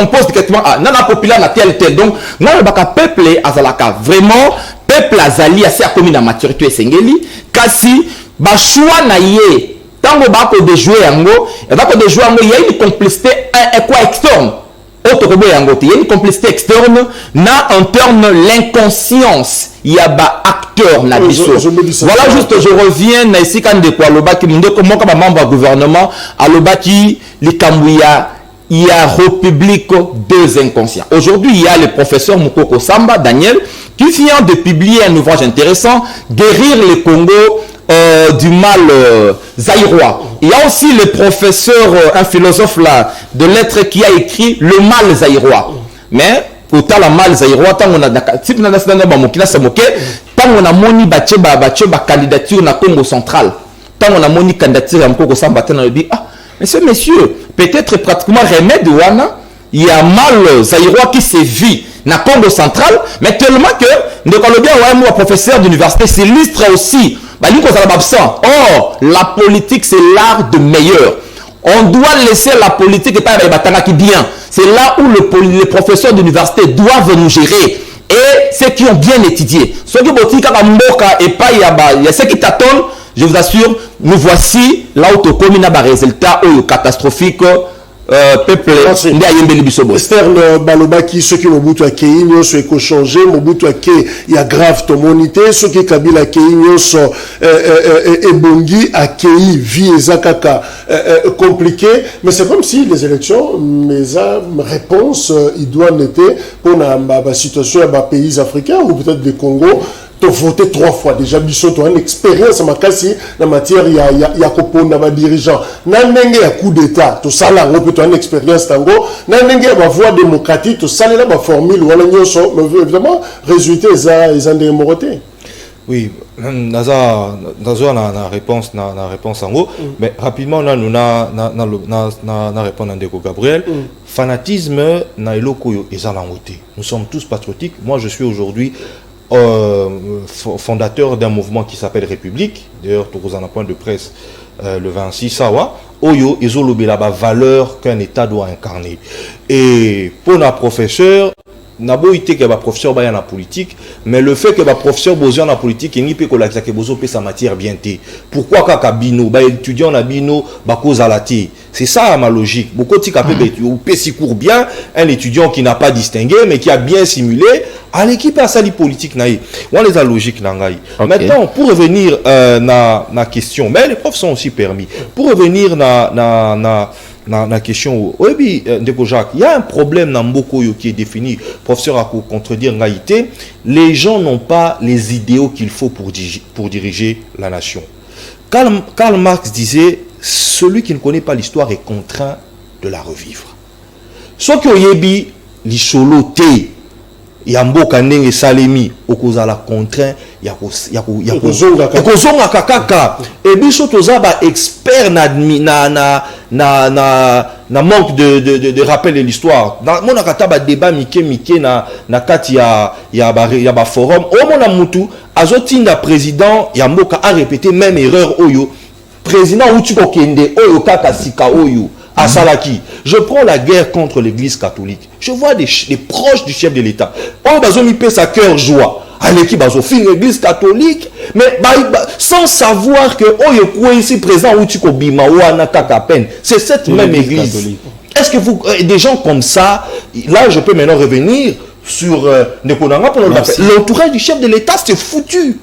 pose des questions. Nana populaire na tel. Donc, nana peuple azalaka vraiment peuple azali assez commis dans maturité sengeli. Kasi ba choix na ye. Tango bako de jouer yango, il y a une complicité externe. Il y a une complicité externe, en termes l'inconscience. Il y a des acteurs. Voilà, juste, je reviens ici quand de quoi, membre du gouvernement, à l'obaki, les Kambouya, il y a République deux inconscients. Aujourd'hui, il y a le professeur Mukoko Samba, Daniel, qui vient de publier un ouvrage intéressant, Guérir le Congo du mal zaïrois. il y a aussi le professeur, un philosophe là, de lettres qui a écrit Le mal zaïrois. Mais, autant la mal zaïrois, tant on a candidature na Congo central, tant on a moni candidature à Congo central, on a dit, ah, messieurs, peut-être pratiquement remède wana, il y a mal zaïrois qui sévit na Congo central, mais tellement que, nous avons bien un professeur d'université, c'est l'istre aussi. Or, la politique, c'est l'art de meilleur. On doit laisser la politique et pas qui bien. C'est là où les professeurs d'université doivent nous gérer. Et ceux qui ont bien étudié. Ceux qui ont et pas il y a ceux qui t'attendent, je vous assure, nous voici là où tu communes des résultats catastrophiques. Peuple Stern balobaki ceux qui Mobutu a kei nyonso eko changer Mobutu a kei ya grave tomonité ceux qui Kabila kei nyonso ebongi a kei vie ezakaka compliqué mais c'est comme si les élections mais la réponse idoine était pour la situation des pays africains ou peut-être des Congo tu voté 3 fois déjà biso tu as une expérience makasi en matière ya koponda ba dirigeant na ndenge ya coup d'état to sala ngo tu as une expérience tango na ndenge ya voie démocratique to sala ba formule wala nyonso mais évidemment résultat ils ndenge moroté. Oui, naza na réponse en gros mais rapidement là nous na répondre à Ndeko Gabriel fanatisme na eloko yo ezala ngote. Nous sommes tous patriotiques. Moi je suis aujourd'hui fondateur d'un mouvement qui s'appelle République. D'ailleurs, tout un point de presse le 26 Sawa. Oyo, ezolobe la valeur qu'un État doit incarner. Et pour un professeur, nabo ite que professeur ba na politique, mais le fait que professeur bozo na politique ni pe ko la que bozo pe sa matière bien té. Pourquoi kaka bino ba étudiant na bino ba cause la té. C'est ça ma logique. Beaucoup de capé ou pe si court bien un étudiant qui n'a pas distingué mais qui a bien simulé à l'équipe à sali politique naï. On les a logique nangai. Okay. Maintenant pour revenir na question, mais les profs sont aussi permis. Pour revenir na question oui Ndeko Jacques, il y a un problème dans Mboko qui est défini, professeur a contredire Ngaïté, les gens n'ont pas les idéaux qu'il faut pour diriger la nation. Karl Marx disait celui qui ne connaît pas l'histoire est contraint de la revivre. Ce que yebi l'isolo te Yamboka ndenge salemi okozala contraint ya kozonga kakaka et biso toza ba expert na manque de rappel de l'histoire dans mon akata ba débat mike na kati ya ba forum o mona mutu azotinda président Yamboka a répété même erreur oyo président Utiko Kende oyo kaka sika oyo à Salaki. Je prends la guerre contre l'église catholique. Je vois des proches du chef de l'État. On va mis sa cœur joie. À l'équipe, ils l'église catholique, mais sans savoir que ici présent où tu c'est cette même église. Est-ce que vous, des gens comme ça, là je peux maintenant revenir sur l'entourage du chef de l'État, c'est foutu.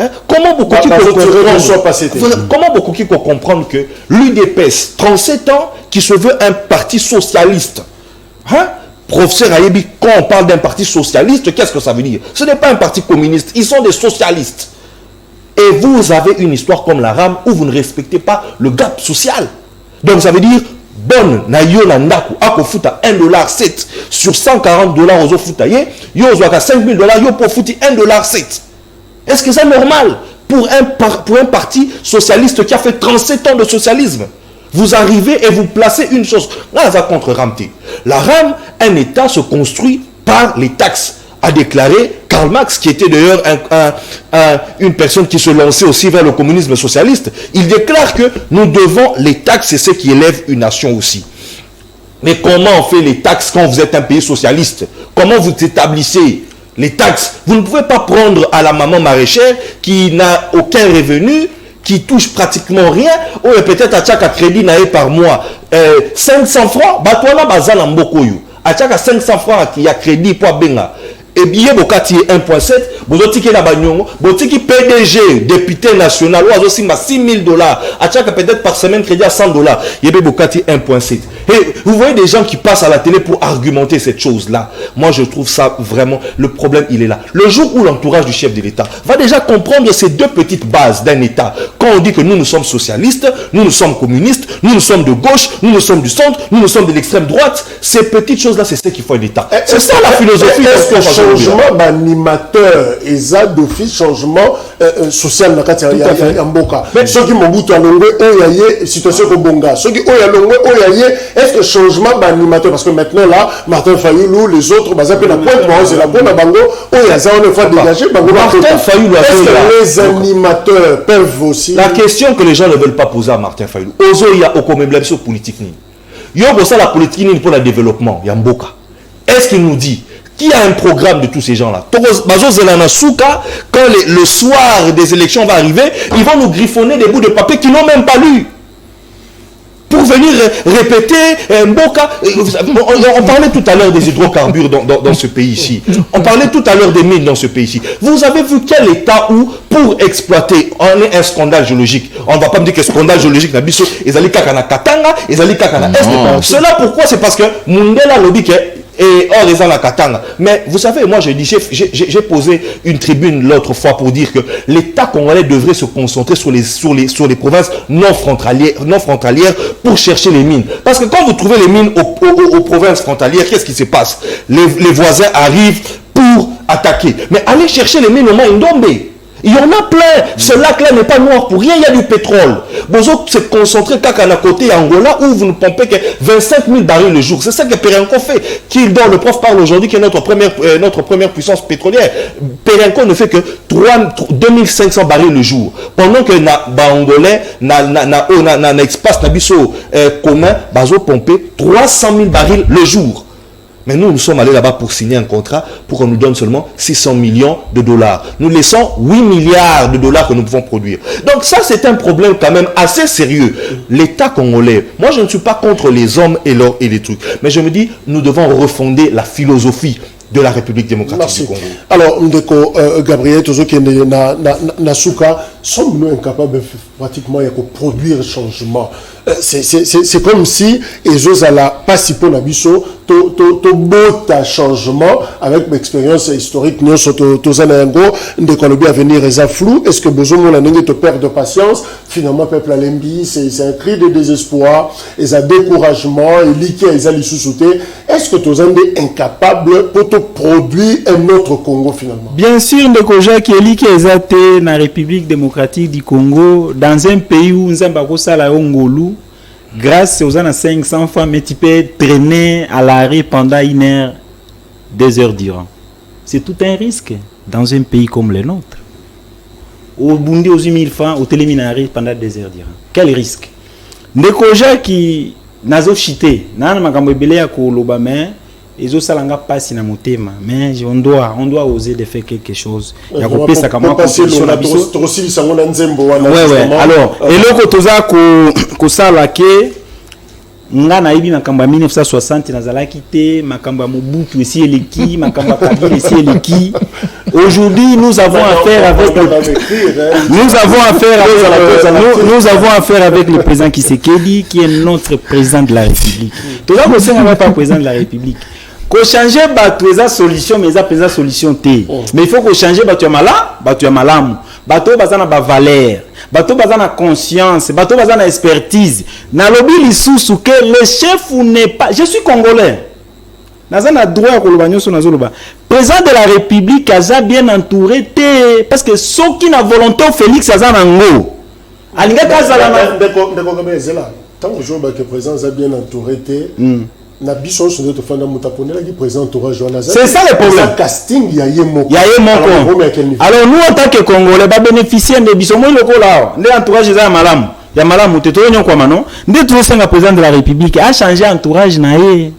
Hein? Comment beaucoup qui peuvent comprendre que l'UDPS, 37 ans, qui se veut un parti socialiste, hein? Professeur Ayebi, quand on parle d'un parti socialiste, qu'est-ce que ça veut dire? Ce n'est pas un parti communiste, ils sont des socialistes. Et vous avez une histoire comme la RAM où vous ne respectez pas le gap social. Donc ça veut dire, bonne, na yo na ndaku, ako futa $1.07 sur $140 aux ofutaye, yo zoaka $5,000, yo pour fouti $1.07. Est-ce que c'est normal pour un parti socialiste qui a fait 37 ans de socialisme? Vous arrivez et vous placez une chose. Là, ça contre Ramté. La RAM, un État se construit par les taxes, a déclaré Karl Marx, qui était d'ailleurs une personne qui se lançait aussi vers le communisme socialiste. Il déclare que nous devons les taxes, c'est ce qui élève une nation aussi. Mais comment on fait les taxes quand vous êtes un pays socialiste? Comment vous établissez les taxes? Vous ne pouvez pas prendre à la maman maraîchère qui n'a aucun revenu, qui touche pratiquement rien, ou peut-être à chaque crédit par mois 500 francs, bah toi là bazal en bokoyo. À chaque 500 francs qui a crédit pour benga. et bien bokati 1.7 bozotiki na banyongo botiki PDG député national ou azosimba $6,000 à chaque peut-être par semaine crédit à $100 yebe bokati 1.7. Et vous voyez des gens qui passent à la télé pour argumenter cette chose là. Moi je trouve ça vraiment, le problème il est là. Le jour où l'entourage du chef de l'État va déjà comprendre ces deux petites bases d'un État, quand on dit que nous sommes socialistes, nous sommes communistes, nous sommes de gauche, nous sommes du centre, nous sommes de l'extrême droite, ces petites choses là c'est ce qu'il faut un État. C'est ça la philosophie. Est-ce que changement d'animateur et ça d'office changement social na kati ya mboka ceux qui Mobutu alongwe oyaye situation ko bonga ceux qui oyalongwe oyaye est-ce que changement d'animateur parce que maintenant là Martin Fayulu les autres baza pe na pointe moi c'est la bonne bango oyaza on fois dégagé bango Martin Fayulu est-ce que les animateurs peuvent aussi la question que les gens ne veulent pas poser à Martin Fayulu ozo il y a au problème sur politique ni yo ça la politique ni pour le développement ya mboka est-ce qu'il nous dit qui a un programme de tous ces gens-là? Quand le soir des élections va arriver, ils vont nous griffonner des bouts de papier qu'ils n'ont même pas lu. Pour venir répéter Mboka. On parlait tout à l'heure des hydrocarbures dans ce pays ici. On parlait tout à l'heure des mines dans ce pays ici. Vous avez vu quel état où, pour exploiter, on est un scandale géologique. On ne va pas me dire que scandale géologique, ils allaient kakana Katanga, ils allaient kakana Est. Cela pourquoi? C'est parce que Mundela lobby et or ils ont la Katanga. Mais vous savez, moi j'ai posé une tribune l'autre fois pour dire que l'État congolais devrait se concentrer sur les provinces non frontalières pour chercher les mines. Parce que quand vous trouvez les mines aux provinces frontalières, qu'est-ce qui se passe? Les voisins arrivent pour attaquer. Mais allez chercher les mines au Maïndombe. Il y en a plein. Ce lac-là n'est pas noir pour rien, il y a du pétrole. Bozo se concentrer qu'à côté Angola où vous ne pompez que 25 000 barils le jour. C'est ça que Perenco fait. Le prof parle aujourd'hui qui est notre première puissance pétrolière. Perenco ne fait que 2500 barils le jour. Pendant que Angolais na espace commun, bazo pomper 300 000 barils le jour. Mais nous sommes allés là-bas pour signer un contrat pour qu'on nous donne seulement 600 millions de dollars. Nous laissons 8 milliards de dollars que nous pouvons produire. Donc ça, c'est un problème quand même assez sérieux. L'État congolais, moi je ne suis pas contre les hommes et les trucs. Mais je me dis, nous devons refonder la philosophie de la République démocratique du Congo. Alors, Ndeko Gabriel, tous ceux qui Nasuka, sommes-nous incapables pratiquement de produire changement? C'est comme si ils ont la passipo nabiso to bota changement avec l'expérience historique nous tous en ango Ndeko lobi à venir les flou. Est-ce que besoin la n'engé te perdre de patience? Finalement, peuple alembi, c'est un cri de désespoir, et un découragement, et liqué, et les sous-soutés. Est-ce que tu es incapable pour te produire un autre Congo finalement? Bien sûr, Ndeko Jacques est liqué, dans la République démocratique du Congo, dans un pays où nous avons la Ngolu, grâce aux 500 femmes, mais tu peux traîner à l'arrêt pendant 1 heure, 2 heures durant. C'est tout un risque dans un pays comme le nôtre. Au Bundi, aux 8 000 francs, au téléminari pendant 2 heures durant. Quel risque? Ndekoja qui n'a pas chité, n'a pas mais ils ont salanga passe na motema, mais on doit oser de faire quelque chose. Il y a coupé ça comme alors et le kotoza ko sala ke nga na ibi makamba 1960 nazala quitté makamba Mobutu ici eleki makamba Kabila ici eleki. Aujourd'hui nous avons affaire avec le président Tshisekedi qui est notre président de la République. Tout ça vous savez pas président de la République. Qu'on changer la solution mais ça présente solution T. Mais il faut qu'on change bateau malam, bateau bazana ba valeur, bateau bazana conscience, bateau bazana expertise. Na lobby lisusu que le chef n'est pas, je suis congolais. Nazana droit à kolobanyo so nazoloba. Président de la République a bien entouré T parce que ceux qui na volonté Félix azana ngo. Alinga kazala na ndeko kama zela. Tant que jour que président a bien entouré T. C'est ça le problème. Casting, alors nous en tant que Congolais, va bénéficier de bisous. Moi le là, l'entourage est malam. Il y a malam ou této quoi manon. Dès que le président de la République a changé entourage naé.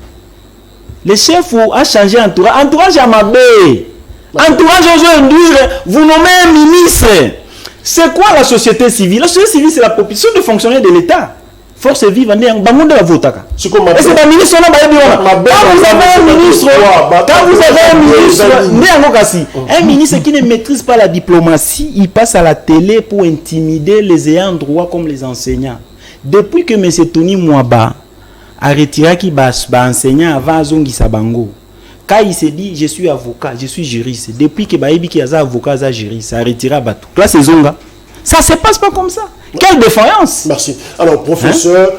Le chef a changé entourage. Entourage à ma baie. Entourage aujourd'hui, vous nommez un ministre. C'est quoi la société civile? La société civile, c'est la proposition de fonctionnaires de l'État. Force vive en bango de la votaka. Et c'est un ministre vous avez un ministre quand vous avez un ministre qui ne maîtrise pas la diplomatie, il passe à la télé pour intimider les ayants droit comme les enseignants. Depuis que M. Tony Mwaba a retiré qui enseignant avant Zongi Sabango, quand il s'est dit je suis avocat, je suis juriste, depuis que Baïbi qui est avocat, est juriste, ça a retiré à Batou. Là c'est Zonga. Ça ne se passe pas comme ça. Quelle défaillance. Merci. Alors, professeur,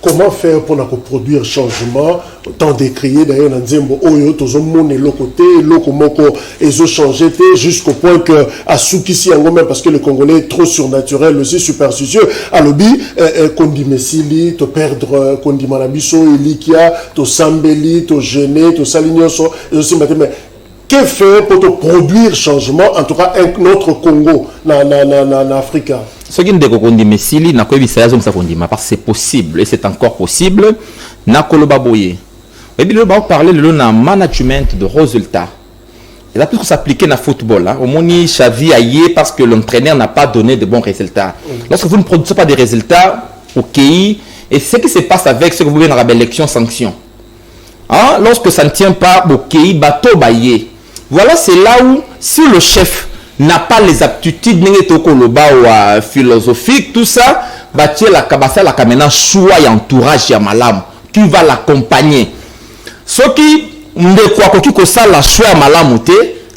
comment faire pour produire changement, tant décrié d'ailleurs dans Nzembo Oyo, tous monde est l'autre côté, l'autre moko, ils ont changé jusqu'au point que à Soukisi même parce que le Congolais est trop surnaturel, aussi superstitieux. À l'obi, Kondi Messili, te perdre Kondi Manabiso, Ilikia, te Sambeli, te Gêné, te Salignoso, et aussi mais que faire pour te produire changement, en tout cas un autre Congo en Afrique? Ce qui est Kondi Messili, n'a pas vu ça, parce que c'est possible, et c'est encore possible. N'a pas le baboyer. Et puis, le bas parler de management de résultats. Et là, tout s'appliquer dans le football. Au moins, Xavi aillé parce que l'entraîneur n'a pas donné de bons résultats. Lorsque vous ne produisez pas des résultats, ok, et ce qui se passe avec ce que vous voulez dans la élection sanction. Hein? Lorsque ça ne tient pas, ok, bateau baillé. Voilà, c'est là où, si le chef n'a pas les aptitudes philosophiques, tout ça, bâtir la cabassa, la kamena, choix et entourage à malam, qui va l'accompagner. Ce qui ne croit que ça, la choix à malam,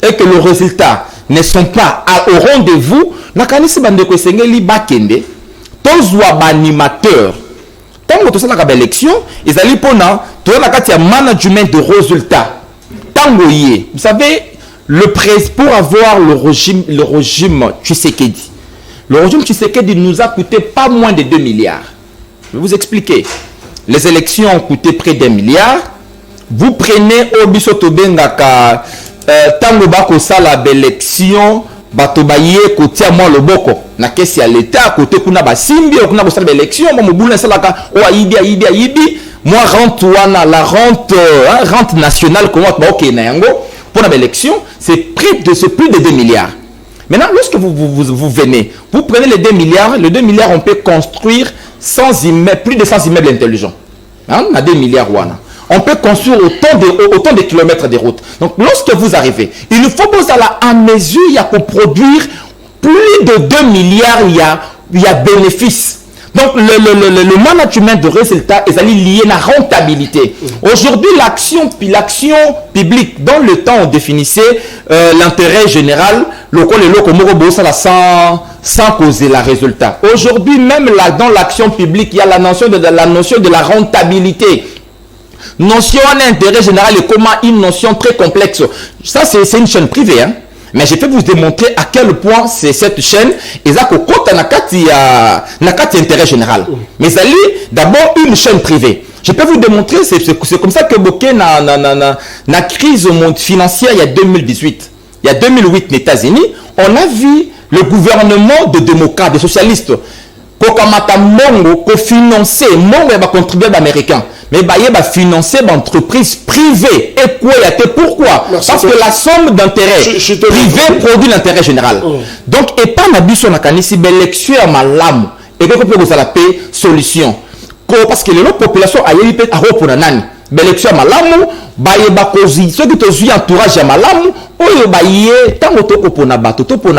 et que le résultat ne sont pas au rendez-vous, n'a qu'à nisi bande ko sengeli bakende, tous ou animateur. Tant que ça la élection, ils allaient pour na, tout la carte management de résultats. Vous savez, pour avoir le régime Tshisekedi, le régime Tshisekedi nous a coûté pas moins de 2 milliards. Je vais vous expliquer. Les élections ont coûté près d'1 milliard. Vous prenez Obisoto Bengaka, Tango Bako Sala l'élection, Batobaye, côté à moi le Boko. Na kesi à l'État, côté Kuna Basimbi, Kuna Bosala l'élection, Momoboula Salaka, Aibi. Moi, la rente nationale, comment pour l'élection, c'est plus de 2 milliards. Maintenant, lorsque vous venez, vous prenez les 2 milliards, les 2 milliards, on peut construire plus de 100 immeubles intelligents. Hein? On a 2 milliards. On peut construire autant de kilomètres de routes. Donc, lorsque vous arrivez, il faut que à mesure, il y a pour produire plus de 2 milliards, il y a bénéfice. Donc, le management de résultats est lié à la rentabilité. Aujourd'hui, l'action publique, dans le temps, on définissait l'intérêt général, sans causer la résultat. Aujourd'hui, même dans l'action publique, il y a la notion de la rentabilité. Notion d'intérêt général est comment une notion très complexe. Ça, c'est une chaîne privée, hein. Mais je peux vous démontrer à quel point c'est cette chaîne et ça compte nakati intérêt général. Mais ça d'abord une chaîne privée. Je peux vous démontrer, c'est comme ça que Boké na crise financière il y a 2018. Il y a 2008 aux États-Unis, on a vu le gouvernement de démocrates, de socialistes, Kokamata Mongo, co-financer, Mongo va contribuer américain. Mais il va financer l'entreprise privée. Et quoi, pourquoi? Parce que la somme d'intérêt privé produit l'intérêt général. Donc, et pas n'abus sur la canisse, l'élection à malam. Et que vous avez payer solution. Parce que les populations a eu à reprendre l'élection à malam, baye bakozi, ceux qui te suivent entourage à malam, oyo baye, tant que tu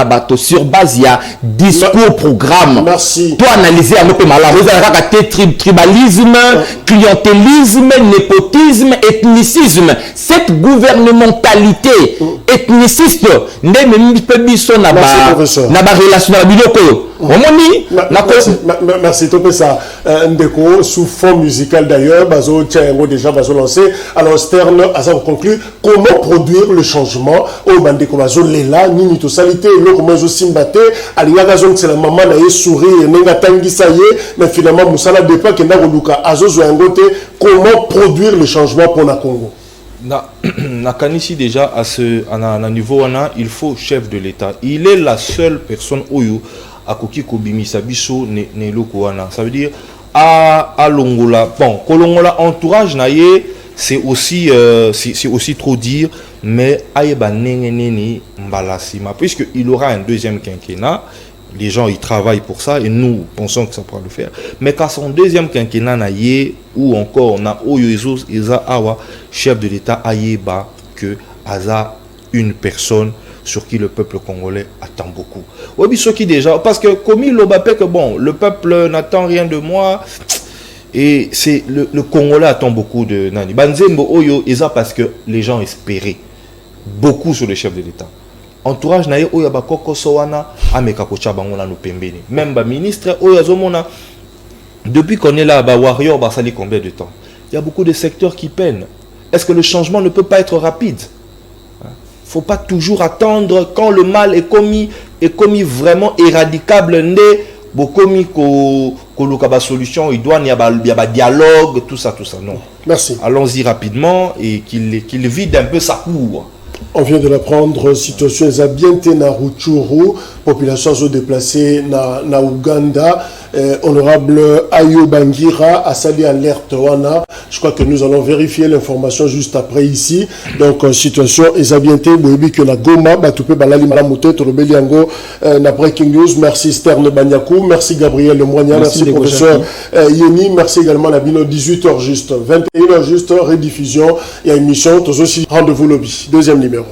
bateau sur base il y a discours, programme. Merci. Toi analyser à peu malam. Vous avez tribalisme, clientélisme, népotisme, ethnicisme. Cette gouvernementalité ethniciste, n'est même pas biso na ba relation na biloko. Merci, Topé-ça. Ndeko, sous fond musical d'ailleurs, Bazo Tchayango déjà Bazo lancé. Alors, Stern, à ça on conclut, comment produire le changement au Bandeko Bazo Lela, Nini to Salité, l'autre Mazo Simbate, Alia Gazon, c'est la maman n'a souri, Nenga Tangi Saye, mais finalement, Moussala Depa, Kenda Luka, Azo Zoyangote, comment produire le changement pour la Congo? Na Kanisi déjà à ce niveau, il faut chef de l'État. Il est la seule personne où Akoki Kobimisa Biso ne lokoana. Ça veut dire à Longola. Bon, Kolongola entourage naie, c'est aussi trop dire, mais Ayeba Nene Mbalasima, puisqu'il aura un deuxième quinquennat, les gens ils travaillent pour ça et nous pensons que ça pourra le faire. Mais qu'à son deuxième quinquennat naïe ou encore on a Awa chef de l'État Ayeba que Aza une personne sur qui le peuple congolais attend beaucoup. Oui, ce qui déjà parce que comme il l'obapé que bon le peuple n'attend rien de moi. Et c'est le Congolais attend beaucoup de Nani. Banzembo Oyo, et ça parce que les gens espéraient beaucoup sur le chef de l'État. Entourage naye Oyo Bakoko Sowana, Ameka Kocha Bangona no Pembeni. Même ba ministre Oyo Zomona, depuis qu'on est là, ba Warrior, ba sali combien de temps? Il y a beaucoup de secteurs qui peinent. Est-ce que le changement ne peut pas être rapide? Il ne faut pas toujours attendre quand le mal est commis vraiment éradicable. Bokomi ko lokaba solution, il doit y avoir dialogue, tout ça, non. Merci. Allons-y rapidement et qu'il vide un peu sa cour. On vient de l'apprendre, situation est na Rutshuru, population se déplacée na Ouganda. Honorable Ayo Bangira a sali alerte wana. Je crois que nous allons vérifier l'information juste après ici. Donc situation est boyebi que na Goma batupe balali malamote torobeli yango na breaking news. Merci Sterne Banyakou, merci Gabriel Lemoigna, merci professeur Yeni, merci également Nabino 18h juste, 21h juste rediffusion et émission tous aussi rendez-vous lobby. Deuxième numéro.